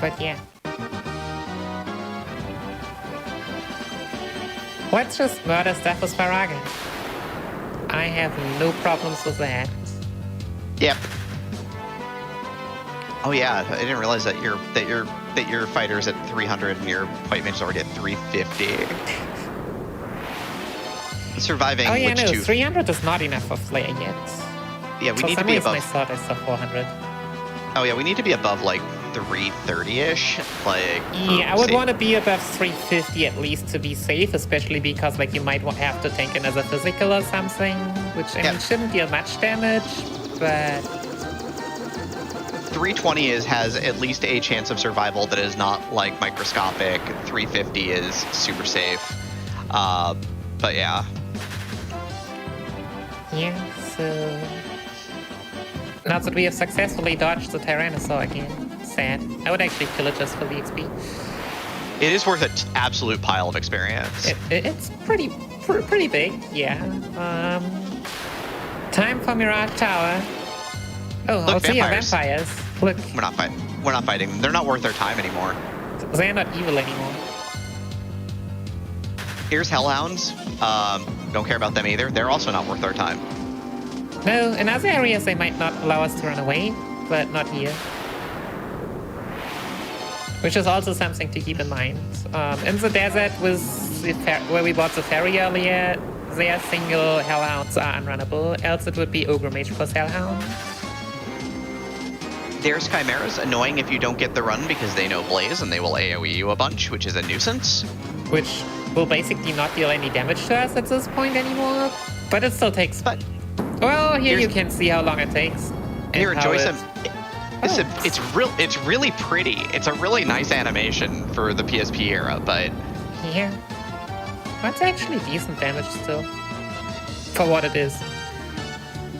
Speaker 2: But yeah. Let's just murder stuff with Firaga. I have no problems with that.
Speaker 3: Yep. Oh yeah, I didn't realize that your fighter's at 300 and your fight mage is already at 350. Surviving
Speaker 2: Oh yeah,
Speaker 3: which
Speaker 2: no,
Speaker 3: two?
Speaker 2: 300 is not enough for Slayer yet.
Speaker 3: Yeah, we
Speaker 2: For
Speaker 3: need to
Speaker 2: some
Speaker 3: be
Speaker 2: reason
Speaker 3: above.
Speaker 2: I thought I saw 400.
Speaker 3: Oh yeah, we need to be above like 330-ish. Like.
Speaker 2: Yeah, I would want to be above 350 at least to be safe, especially because like you might have to tank another physical or something, which I mean shouldn't deal much damage, but
Speaker 3: 320 has at least a chance of survival that is not like microscopic. 350 is super safe. But yeah.
Speaker 2: yeah, so now that we have successfully dodged the Tyrannosaur again. Sad. I would actually kill it just for the XP.
Speaker 3: It is worth an absolute pile of experience.
Speaker 2: It's pretty big, yeah. Time for Mirage Tower. Oh,
Speaker 3: Look,
Speaker 2: also yeah,
Speaker 3: vampires.
Speaker 2: vampires. Look,
Speaker 3: We're not fighting. We're not fighting them. They're not worth their time anymore.
Speaker 2: they're not evil anymore.
Speaker 3: Here's hellhounds. Don't care about them either. They're also not worth our time.
Speaker 2: No, in other areas they might not allow us to run away, but not here. Which is also something to keep in mind. In the desert with where we bought the ferry earlier, their single hellhounds are unrunnable, else it would be Ogre Mage plus hellhound.
Speaker 3: There's chimeras, annoying if you don't get the run because they know Blaze and they will AoE you a bunch, which is a nuisance.
Speaker 2: Which will basically not deal any damage to us at this point anymore, but it still takes...
Speaker 3: But
Speaker 2: well, here
Speaker 3: here's-
Speaker 2: you can see how long it takes. and
Speaker 3: here,
Speaker 2: how
Speaker 3: Joyce,
Speaker 2: it-
Speaker 3: it's really pretty. It's a really nice animation for the PSP era, but
Speaker 2: Yeah. That's actually decent damage still. For what it is.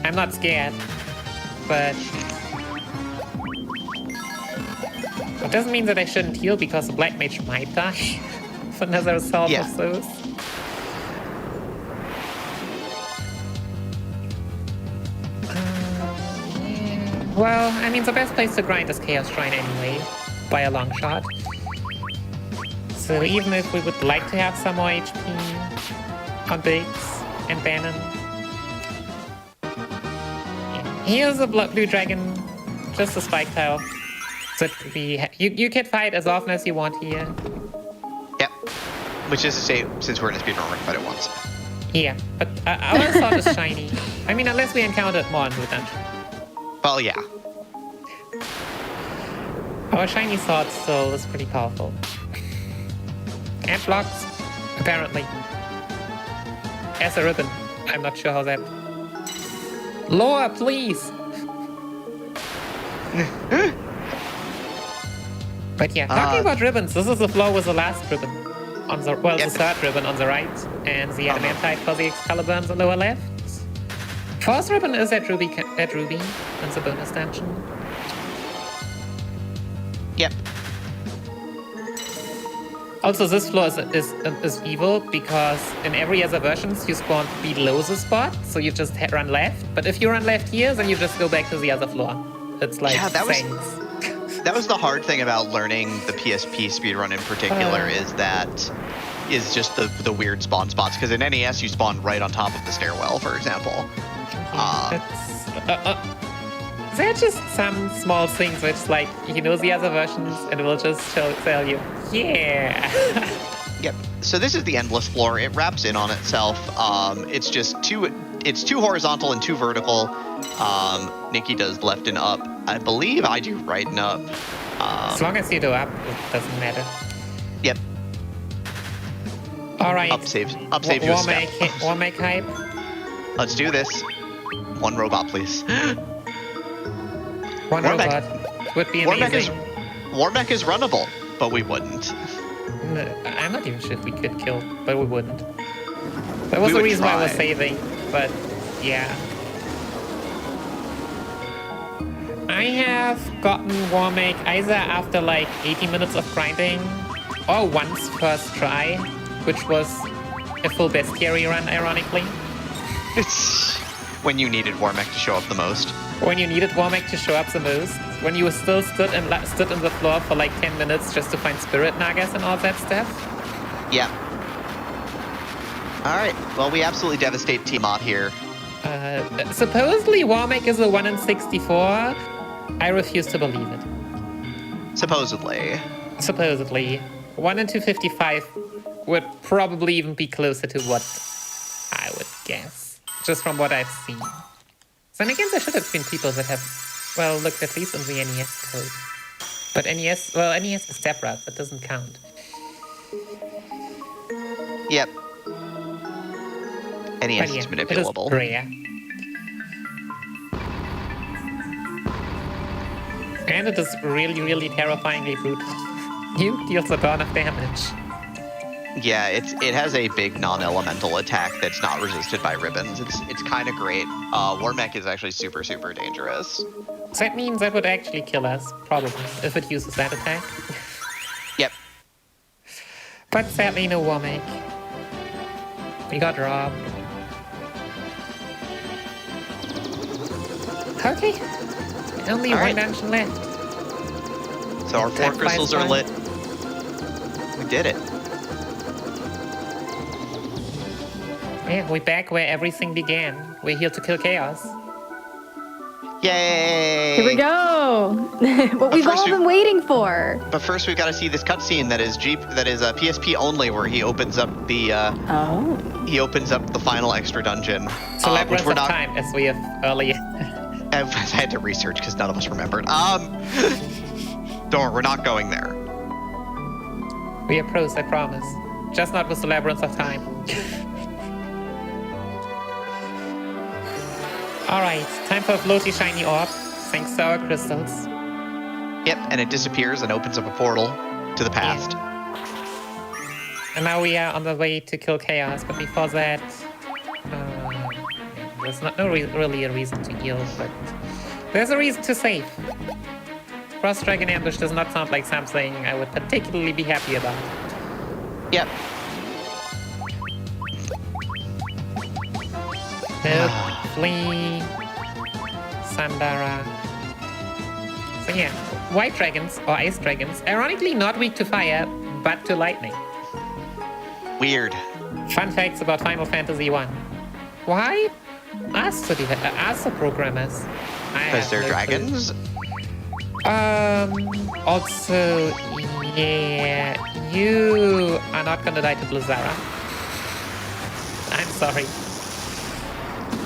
Speaker 2: I'm not scared, but... it doesn't mean that I shouldn't heal because the Black Mage might die for another assault
Speaker 3: Yeah.
Speaker 2: of those. Yeah. Well, I mean, the best place to grind is Chaos Shrine anyway, by a long shot. So even if we would like to have some more HP on Biggs and Bannon. Yeah. Here's a Blue Dragon, just a spike tile. So you can fight as often as you want here.
Speaker 3: yep. Which is to say, since we're in a speedrun, we're gonna fight it once.
Speaker 2: Yeah, but our sword is shiny. I mean, unless we encountered more in the dungeon.
Speaker 3: Well, yeah.
Speaker 2: Our shiny sword still is pretty powerful. And blocks, apparently. As a ribbon. I'm not sure how that... Lower, please! But yeah, talking about ribbons, this is the floor with the last ribbon. On the, well, the third ribbon on the right, and the adamantite for the Excalibur on the lower left. Fourth ribbon is at Ruby in the bonus dungeon.
Speaker 3: Yep.
Speaker 2: Also, this floor is evil because in every other versions you spawn below the spot, so you just run left. But if you run left here, then you just go back to the other floor. It's like
Speaker 3: that was the hard thing about learning the PSP speedrun in particular is just the weird spawn spots. Because in NES you spawn right on top of the stairwell, for example.
Speaker 2: There are just some small things which, like, you know the other versions and it will just tell you, yeah.
Speaker 3: Yep. So this is the endless floor. It wraps in on itself. It's just two horizontal and two vertical. Nikki does left and up. I believe I do right and up.
Speaker 2: As long as you do up, it doesn't matter.
Speaker 3: Yep.
Speaker 2: All right.
Speaker 3: Up saves you a step.
Speaker 2: War make hype.
Speaker 3: Let's do this. One robot, please.
Speaker 2: One robot would be amazing.
Speaker 3: Warmech is runnable, but we wouldn't.
Speaker 2: No, I'm not even sure if we could kill, but we wouldn't. That was the reason why I was saving, but yeah. I have gotten Warmake either after like 80 minutes of grinding, or once first try, which was a full bestiary run, ironically.
Speaker 3: It's when you needed Warmech to show up the most.
Speaker 2: When you needed Warmech to show up the most. When you still stood in the floor for like 10 minutes just to find Spirit Nagas and all that stuff.
Speaker 3: Yeah. Alright, well, we absolutely devastate Tiamat here.
Speaker 2: Supposedly Warmech is a 1 in 64. I refuse to believe it.
Speaker 3: Supposedly.
Speaker 2: 1 in 255 would probably even be closer to what I would guess. Just from what I've seen. Then again, there should have been people that have, well, looked at least in the NES code. But NES is step route, that doesn't count.
Speaker 3: Yep. NES is manipulable.
Speaker 2: It is rare. And it is really, really terrifyingly brutal. You deals a ton of damage.
Speaker 3: Yeah, it has a big non-elemental attack that's not resisted by ribbons. It's kind of great. Warmech is actually super, super dangerous.
Speaker 2: That means that would actually kill us, probably, if it uses that attack.
Speaker 3: Yep.
Speaker 2: But sadly, no Warmech. We got robbed. Okay. Only one dungeon left.
Speaker 3: So our 4 crystals are lit. We did it.
Speaker 2: Yeah, we're back where everything began. We're here to kill chaos.
Speaker 3: Yay!
Speaker 1: Here we go. What we've all been waiting for.
Speaker 3: But first, we've got to see this cutscene that is PSP only, where he opens up the he opens up the final extra dungeon.
Speaker 2: So Labyrinth of Time, as we have earlier.
Speaker 3: I had to research because none of us remembered. Don't worry, we're not going there.
Speaker 2: We are pros, I promise. Just not with the Labyrinth of Time. Alright, time for a floaty shiny orb, thanks to our crystals.
Speaker 3: Yep, and it disappears and opens up a portal to the past.
Speaker 2: Yeah. And now we are on the way to kill chaos, but before that... there's not really a reason to heal, but... there's a reason to save. Frost Dragon Ambush does not sound like something I would particularly be happy about.
Speaker 3: Yep.
Speaker 2: Nope. Flee. Sandara. So yeah, white dragons, or ice dragons, ironically not weak to fire, but to lightning.
Speaker 3: Weird.
Speaker 2: Fun facts about Final Fantasy 1. Why? Ask the programmers.
Speaker 3: Because they're dragons?
Speaker 2: Also, yeah, you are not gonna die to Blizzara. I'm Sorry.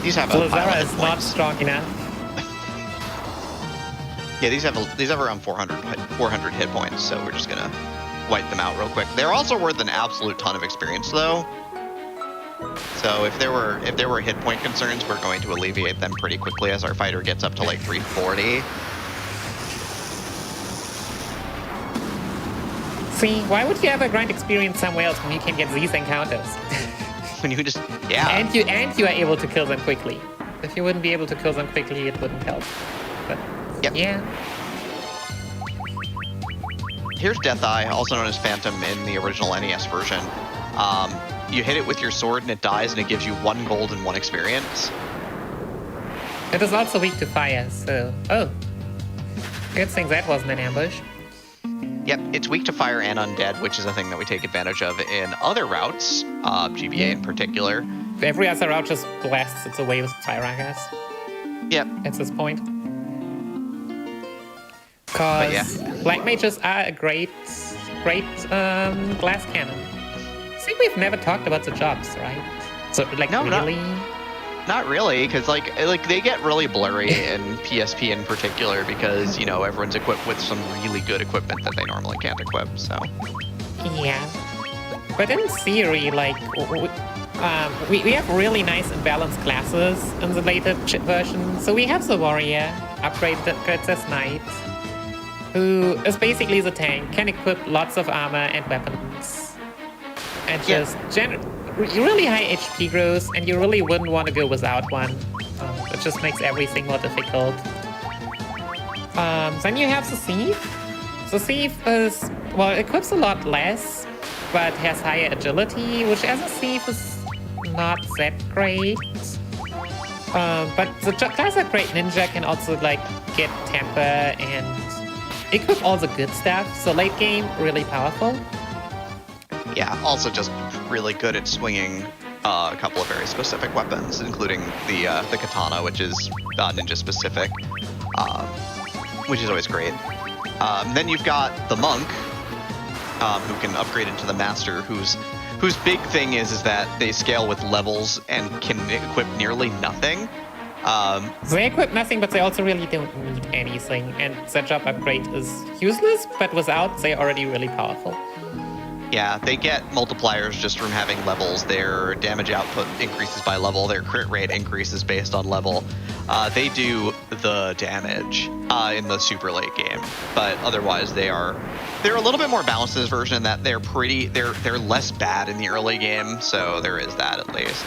Speaker 3: These have a pile of
Speaker 2: Lazara
Speaker 3: hit
Speaker 2: is not
Speaker 3: points.
Speaker 2: strong enough.
Speaker 3: Yeah, these have around 400 hit points, so we're just gonna wipe them out real quick. They're also worth an absolute ton of experience, though. So if there were hit point concerns, we're going to alleviate them pretty quickly as our fighter gets up to like 340.
Speaker 2: See, why would you ever grind experience somewhere else when you can get these encounters?
Speaker 3: When you just
Speaker 2: And you are able to kill them quickly. If you wouldn't be able to kill them quickly, it wouldn't help. But
Speaker 3: Yep.
Speaker 2: yeah.
Speaker 3: Here's Death Eye, also known as Phantom in the original NES version. You hit it with your sword and it dies, and it gives you 1 gold and 1 experience.
Speaker 2: It is also weak to fire, so... Oh. Good thing that wasn't an ambush.
Speaker 3: Yep, it's weak to fire and undead, which is a thing that we take advantage of in other routes, GBA in particular.
Speaker 2: Every other route just blasts its away with fire, I guess.
Speaker 3: Yep.
Speaker 2: At this point. Because
Speaker 3: yeah.
Speaker 2: Black Mages are a great glass cannon. See, we've never talked about the jobs, right? So, like,
Speaker 3: No,
Speaker 2: really?
Speaker 3: Not really, because like they get really blurry in PSP in particular because, you know, everyone's equipped with some really good equipment that they normally can't equip, so.
Speaker 2: Yeah. But in theory, like, we have really nice and balanced classes in the later version. So we have the Warrior, upgrades as Knight, who is basically the tank, can equip lots of armor and weapons. And just really high HP growth, and you really wouldn't want to go without one. It just makes everything more difficult. Then you have the Thief. The Thief is, well, equips a lot less, but has higher agility, which as a Thief is not that great. But the class of Great Ninja can also, like, get temper and equip all the good stuff. So late game, really powerful.
Speaker 3: Yeah, also just really good at swinging a couple of very specific weapons, including the katana, which is ninja specific, which is always great. Then you've got the monk, who can upgrade into the master, whose big thing is that they scale with levels and can equip nearly nothing.
Speaker 2: They equip nothing, but they also really don't need anything, and their job upgrade is useless, but without, they're already really powerful.
Speaker 3: Yeah, they get multipliers just from having levels. Their damage output increases by level. Their crit rate increases based on level. They do the damage in the super late game, but otherwise they're a little bit more balanced in this version in that they're less bad in the early game. So there is that at least.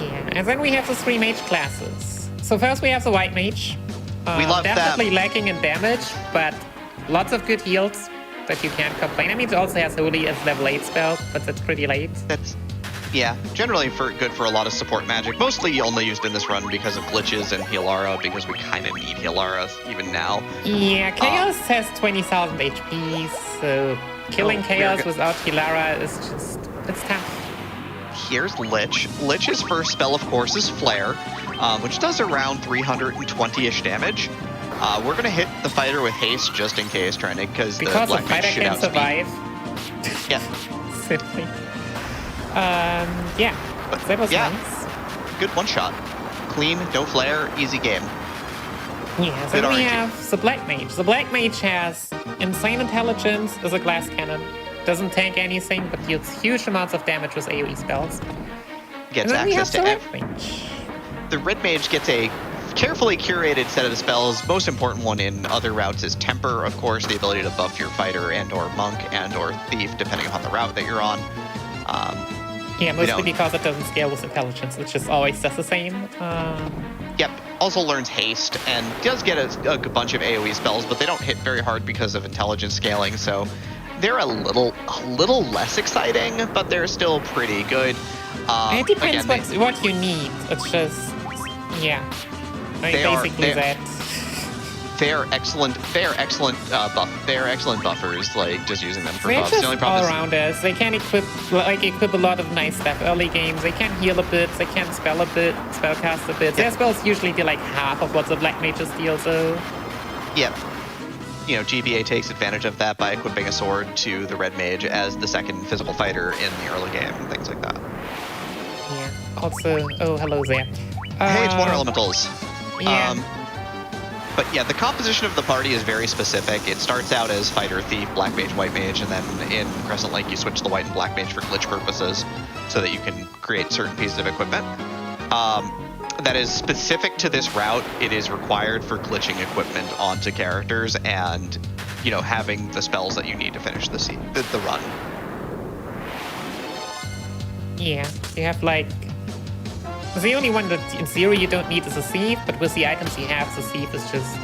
Speaker 2: Yeah, and then we have the 3 mage classes. So first we have the White Mage.
Speaker 3: We love
Speaker 2: definitely
Speaker 3: them.
Speaker 2: lacking in damage, but lots of good heals that you can't complain. I mean, it also has Holy as level 8 spell, but that's pretty late.
Speaker 3: That's, yeah, generally good for a lot of support magic. Mostly only used in this run because of glitches and Healara, because we kind of need Healara even now.
Speaker 2: Yeah, Chaos has 20,000 HP, so killing Chaos without Healara is just, it's tough.
Speaker 3: Here's Lich. Lich's first spell, of course, is Flare, which does around 320-ish damage. We're going to hit the fighter with haste just in case, because the
Speaker 2: the
Speaker 3: Black
Speaker 2: fighter
Speaker 3: Mage should
Speaker 2: can
Speaker 3: outspeed.
Speaker 2: survive.
Speaker 3: Yeah.
Speaker 2: Simply. Yeah, that was nice.
Speaker 3: Good one shot. Clean, no flare, easy game.
Speaker 2: Yeah, then we have the Black Mage. The Black Mage has insane intelligence, is a glass cannon. Doesn't tank anything, but deals huge amounts of damage with AoE spells.
Speaker 3: Gets
Speaker 2: and then we
Speaker 3: access
Speaker 2: have the
Speaker 3: to
Speaker 2: Red Mage.
Speaker 3: The Red Mage gets a carefully curated set of spells. Most important one in other routes is Temper, of course, the ability to buff your fighter and or monk and or thief, depending upon the route that you're on.
Speaker 2: Yeah, mostly because it doesn't scale with intelligence. It just always does the same.
Speaker 3: Yep. Also learns haste and does get a bunch of AoE spells, but they don't hit very hard because of intelligence scaling. So they're a little less exciting, but they're still pretty good.
Speaker 2: It depends what you need. It's just, yeah. Basically that.
Speaker 3: They're excellent. They're excellent buffers. Like just using them for
Speaker 2: They're
Speaker 3: buffs.
Speaker 2: just
Speaker 3: The only problem
Speaker 2: all-rounders. They can equip a lot of nice stuff early games. They can heal a bit. They can spell a bit, spellcast a bit. Their spells usually do like half of what the Black Mages deal. So.
Speaker 3: Yep. You know, GBA takes advantage of that by equipping a sword to the Red Mage as the second physical fighter in the early game and things like that.
Speaker 2: Yeah. Also, oh, hello there.
Speaker 3: Hey, it's Water Elementals.
Speaker 2: Yeah.
Speaker 3: But yeah, the composition of the party is very specific. It starts out as Fighter, Thief, Black Mage, White Mage, and then in Crescent Lake you switch the White and Black Mage for glitch purposes so that you can create certain pieces of equipment. That is specific to this route. It is required for glitching equipment onto characters and, you know, having the spells that you need to finish the run.
Speaker 2: Yeah, you have like... The only one that in theory you don't need is a Thief, but with the items you have, the Thief is just...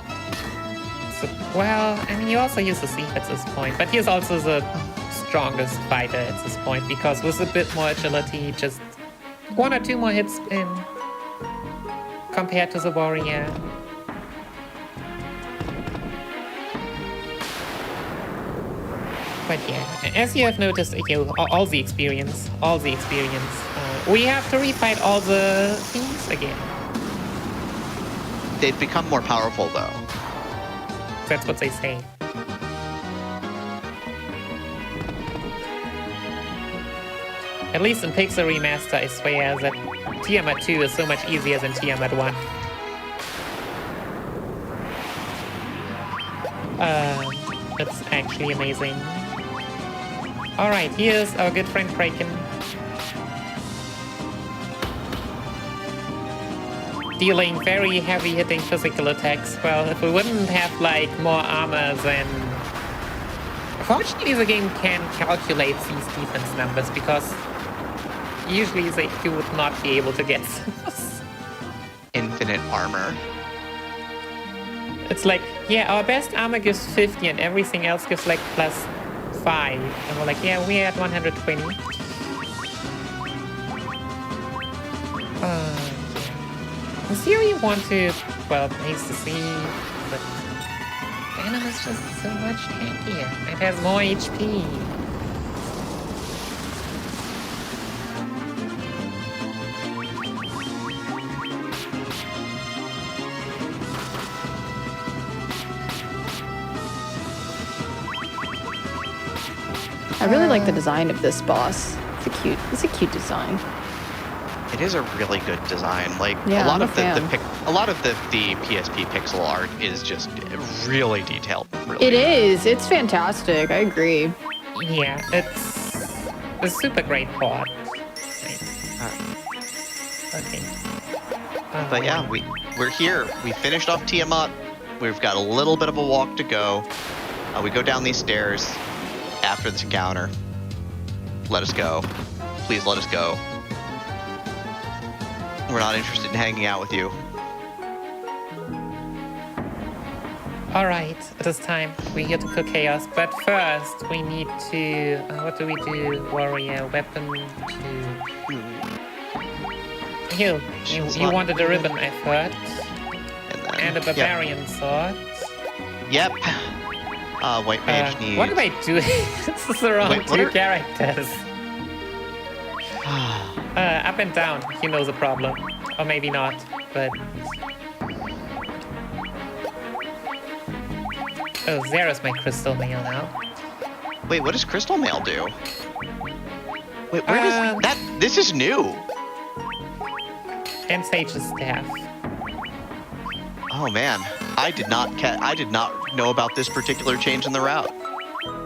Speaker 2: well, I mean, you also use the Thief at this point, but he's also the strongest fighter at this point, because with a bit more agility, just 1 or 2 more hits in compared to the Warrior. But yeah, as you have noticed, all the experience, we have to refight all the things again.
Speaker 3: They've become more powerful, though.
Speaker 2: That's what they say. At least in Pixel Remaster, I swear that Tiamat 2 is so much easier than Tiamat 1. That's actually amazing. Alright, here's our good friend Kraken. Dealing very heavy-hitting physical attacks. Well, if we wouldn't have, like, more armor, then... Fortunately, the game can calculate these defense numbers, because usually you would not be able to get those.
Speaker 3: Infinite armor.
Speaker 2: It's like, yeah, our best armor gives 50 and everything else gives like plus 5. And we're like, yeah, we're at 120. In theory, you want to, well, place the sea, but Venom is just so much tankier. It has more HP.
Speaker 1: I really like the design of this boss. It's a cute design.
Speaker 3: It is a really good design. Like
Speaker 1: Yeah,
Speaker 3: a lot
Speaker 1: I'm
Speaker 3: of
Speaker 1: a fan.
Speaker 3: a lot of the PSP pixel art is just really detailed. Really
Speaker 1: It
Speaker 3: good.
Speaker 1: is. It's fantastic. I agree.
Speaker 2: Yeah, it's a super great port. Okay.
Speaker 3: But yeah, we're here. We finished off Tiamat. We've got a little bit of a walk to go. We go down these stairs after this encounter. Let us go. Please let us go. We're not interested in hanging out with you.
Speaker 2: Alright, it is time. We're here to cook chaos. But first, we need to... what do we do? Warrior, weapon to... You wanted a ribbon, I've heard. And a barbarian sword.
Speaker 3: Yep. White Mage needs...
Speaker 2: What am I doing? This is the wrong two characters. Up and down, you know the problem. Or maybe not, but... Oh, there is my crystal mail now.
Speaker 3: Wait, what does Crystal Mail do? Wait, where does that... This is new.
Speaker 2: And Sage's staff.
Speaker 3: Oh man, I did not know about this particular change in the route.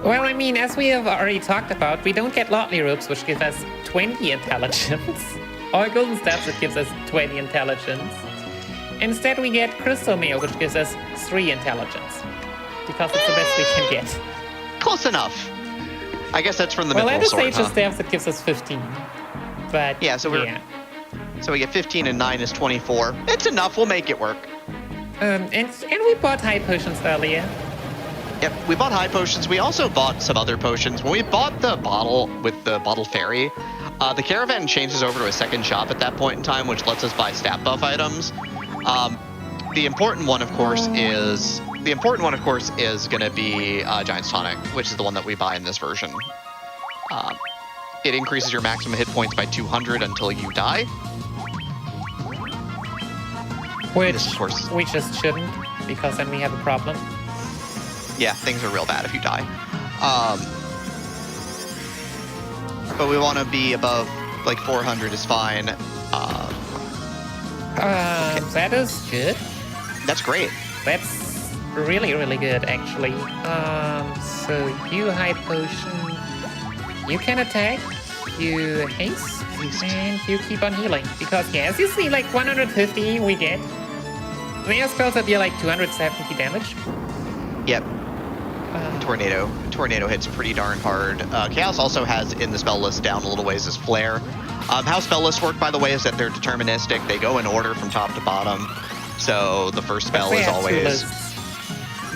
Speaker 2: Well, I mean, as we have already talked about, we don't get Lordly Ropes, which gives us 20 intelligence. Or Golden Staffs, that gives us 20 intelligence. Instead, we get Crystal Mail, which gives us 3 intelligence. Because it's the best we can get.
Speaker 3: Close enough. I guess that's from the
Speaker 2: Well, and
Speaker 3: Mithril
Speaker 2: the
Speaker 3: Sword,
Speaker 2: Sage's Staffs, that gives us 15. But,
Speaker 3: yeah, so we get 15 and 9 is 24. It's enough, we'll make it work.
Speaker 2: And we bought high potions earlier.
Speaker 3: Yep, we bought high potions. We also bought some other potions. When we bought the bottle with the bottle fairy, the caravan changes over to a second shop at that point in time, which lets us buy stat buff items. The important one, of course, is going to be Giant's Tonic, which is the one that we buy in this version. It increases your maximum hit points by 200 until you die.
Speaker 2: Which,
Speaker 3: This, of course,
Speaker 2: we just shouldn't, because then we have a problem.
Speaker 3: yeah, things are real bad if you die. But we want to be above, like 400 is fine.
Speaker 2: That is good.
Speaker 3: That's great.
Speaker 2: That's really, really good, actually. So you high potion, you can attack, you haste, and you keep on healing. Because, yeah, as you see, like 150 we get. There are spells that deal like 270 damage.
Speaker 3: Yep. Tornado hits pretty darn hard. Chaos also has in the spell list down a little ways is Flare. How spell lists work, by the way, is that they're deterministic. They go in order from top to bottom. So the first spell is always...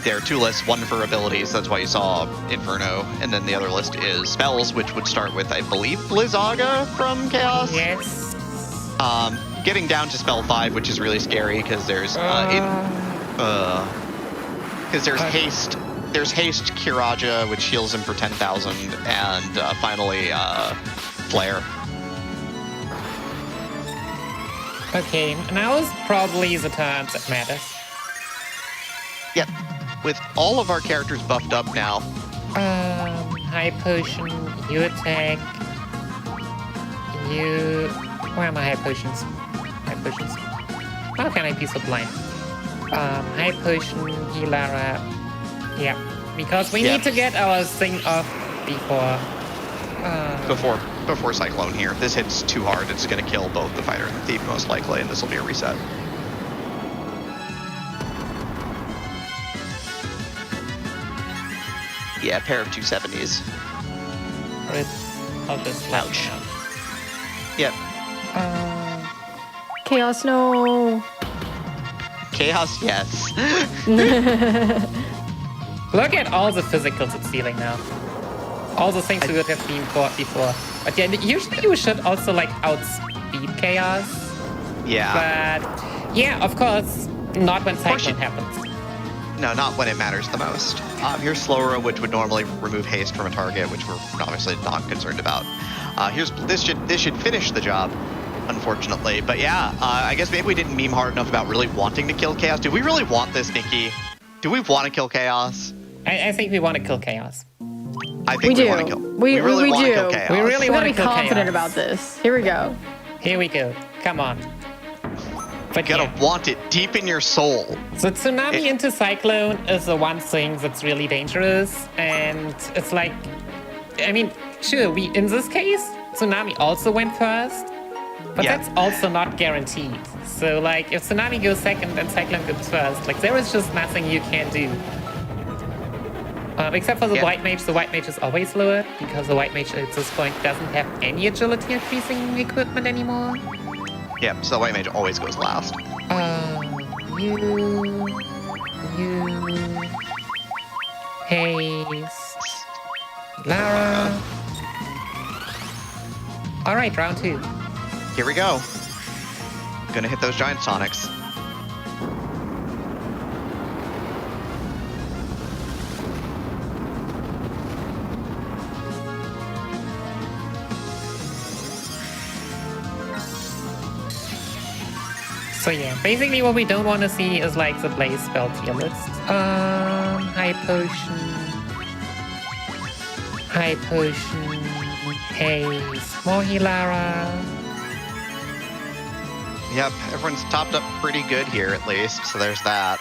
Speaker 3: There are 2 lists, one for abilities, that's why you saw Inferno, and then the other list is spells, which would start with, I believe, Blizzaga from Chaos?
Speaker 2: Yes.
Speaker 3: Getting down to spell 5, which is really scary, because there's haste. There's haste Kiraja, which heals him for 10,000, and finally Flare.
Speaker 2: Okay, now is probably the turn that matters.
Speaker 3: Yep. With all of our characters buffed up now.
Speaker 2: High potion, you attack. You... Where are my high potions? High potions. How can I be so blind? High potion, Hilara. Yeah, because we need to get our thing off before...
Speaker 3: Before Cyclone here. This hits too hard. It's going to kill both the Fighter and the Thief, most likely, and this will be a reset. Yeah, pair of 270s.
Speaker 2: I'll just
Speaker 3: ouch. Yep.
Speaker 1: Chaos, no.
Speaker 3: Chaos, yes.
Speaker 2: Look at all the physicals it's dealing now. All the things we would have been fought before. But yeah, usually you should also like outspeed Chaos.
Speaker 3: Yeah.
Speaker 2: But yeah, of course, not when Cyclone happens.
Speaker 3: No, not when it matters the most. Here's Slower, which would normally remove haste from a target, which we're obviously not concerned about. This should finish the job, unfortunately. But yeah, I guess maybe we didn't meme hard enough about really wanting to kill Chaos. Do we really want this, Nikki? Do we want to kill Chaos?
Speaker 2: I think we want to kill Chaos.
Speaker 3: I think we want to kill.
Speaker 1: We really
Speaker 3: want to
Speaker 1: do.
Speaker 3: kill Chaos.
Speaker 2: We really want to
Speaker 1: be
Speaker 2: kill
Speaker 1: confident
Speaker 2: Chaos.
Speaker 1: about this. Here we go.
Speaker 2: Here we go. Come on. But
Speaker 3: you gotta want it deep in your soul.
Speaker 2: So Tsunami into Cyclone is the one thing that's really dangerous. And it's like, I mean, sure, in this case, Tsunami also went first. But that's also not guaranteed. So like, if Tsunami goes second and Cyclone goes first, like there is just nothing you can do. Except for the White Mage. The White Mage is always lower because the White Mage at this point doesn't have any agility increasing equipment anymore.
Speaker 3: Yep, so the White Mage always goes last.
Speaker 2: Haste. Lara. Alright, round 2.
Speaker 3: Here we go. Gonna hit those giant Tonics.
Speaker 2: So yeah, basically what we don't want to see is like the Blaze spell tier list. High potion, haste, more Hilara.
Speaker 3: Yep, everyone's topped up pretty good here at least, so there's that.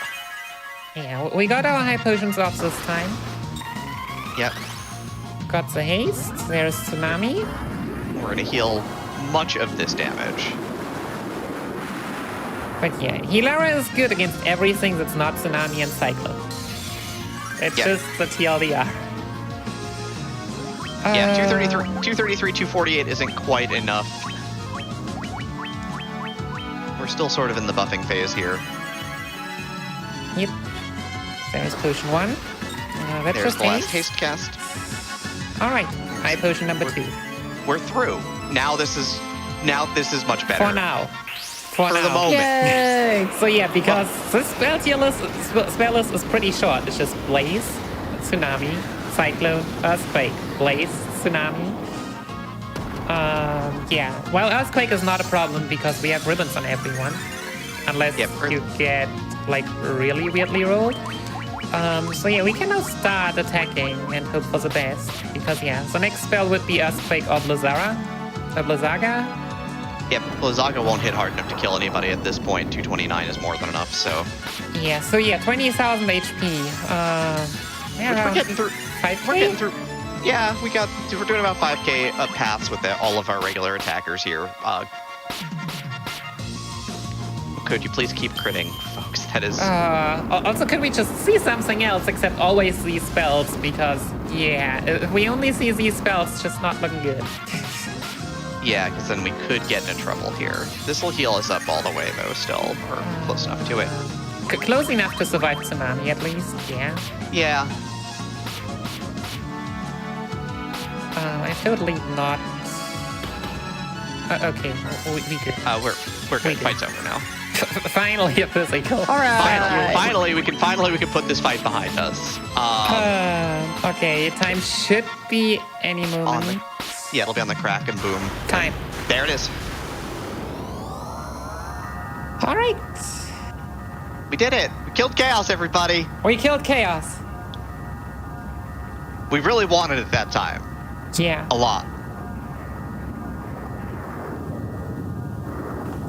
Speaker 2: Yeah, we got our high potions off this time.
Speaker 3: Yep.
Speaker 2: Got the haste, there's Tsunami.
Speaker 3: We're gonna heal much of this damage.
Speaker 2: But yeah, Hilara is good against everything that's not Tsunami and Cyclone. It's just the TLDR.
Speaker 3: Yeah, 233, 248 isn't quite enough. We're still sort of in the buffing phase here.
Speaker 2: Yep. There's potion 1. That's
Speaker 3: There's
Speaker 2: just
Speaker 3: the last
Speaker 2: haste.
Speaker 3: haste cast.
Speaker 2: Alright, high potion number 2.
Speaker 3: We're through. Now this is much better.
Speaker 2: For now.
Speaker 3: For the moment.
Speaker 1: Yay!
Speaker 2: So yeah, because this spell list is pretty short. It's just Blaze, Tsunami, Cyclone, Earthquake, Blaze, Tsunami. Yeah. Well, Earthquake is not a problem because we have ribbons on everyone. Unless you get, like, really weirdly rolled. So yeah, we can now start attacking and hope for the best. Because yeah, the next spell would be Earthquake or Blizzaga.
Speaker 3: Yeah, Blizzaga won't hit hard enough to kill anybody at this point. 229 is more than enough, so...
Speaker 2: Yeah, so yeah, 20,000 HP.
Speaker 3: We're getting through.
Speaker 2: 5K?
Speaker 3: We're getting through. Yeah, we're doing about 5k paths with all of our regular attackers here. Could you please keep critting, folks? That is...
Speaker 2: Also, could we just see something else except always these spells? Because, yeah, if we only see these spells, it's just not looking good.
Speaker 3: Yeah, because then we could get into trouble here. This will heal us up all the way, though, still. Or close enough to it.
Speaker 2: Close enough to survive Tsunami, at least, yeah.
Speaker 3: Yeah.
Speaker 2: I'm totally not... okay, we good.
Speaker 3: We're good. Fight's over now.
Speaker 2: Finally a physical.
Speaker 1: All right.
Speaker 3: Finally, we can put this fight behind us.
Speaker 2: Okay, time should be any moment.
Speaker 3: Yeah, it'll be on the crack and boom.
Speaker 2: Time.
Speaker 3: There it is.
Speaker 2: All right.
Speaker 3: We did it. We killed Chaos, everybody.
Speaker 2: We killed Chaos.
Speaker 3: We really wanted it that time.
Speaker 2: Yeah.
Speaker 3: A lot.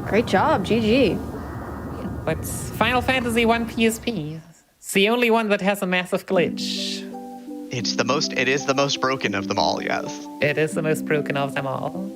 Speaker 1: Great job, GG.
Speaker 2: But Final Fantasy 1 PSP. It's the only one that has a massive glitch.
Speaker 3: It is the most broken of them all, yes.
Speaker 2: It is the most broken of them all.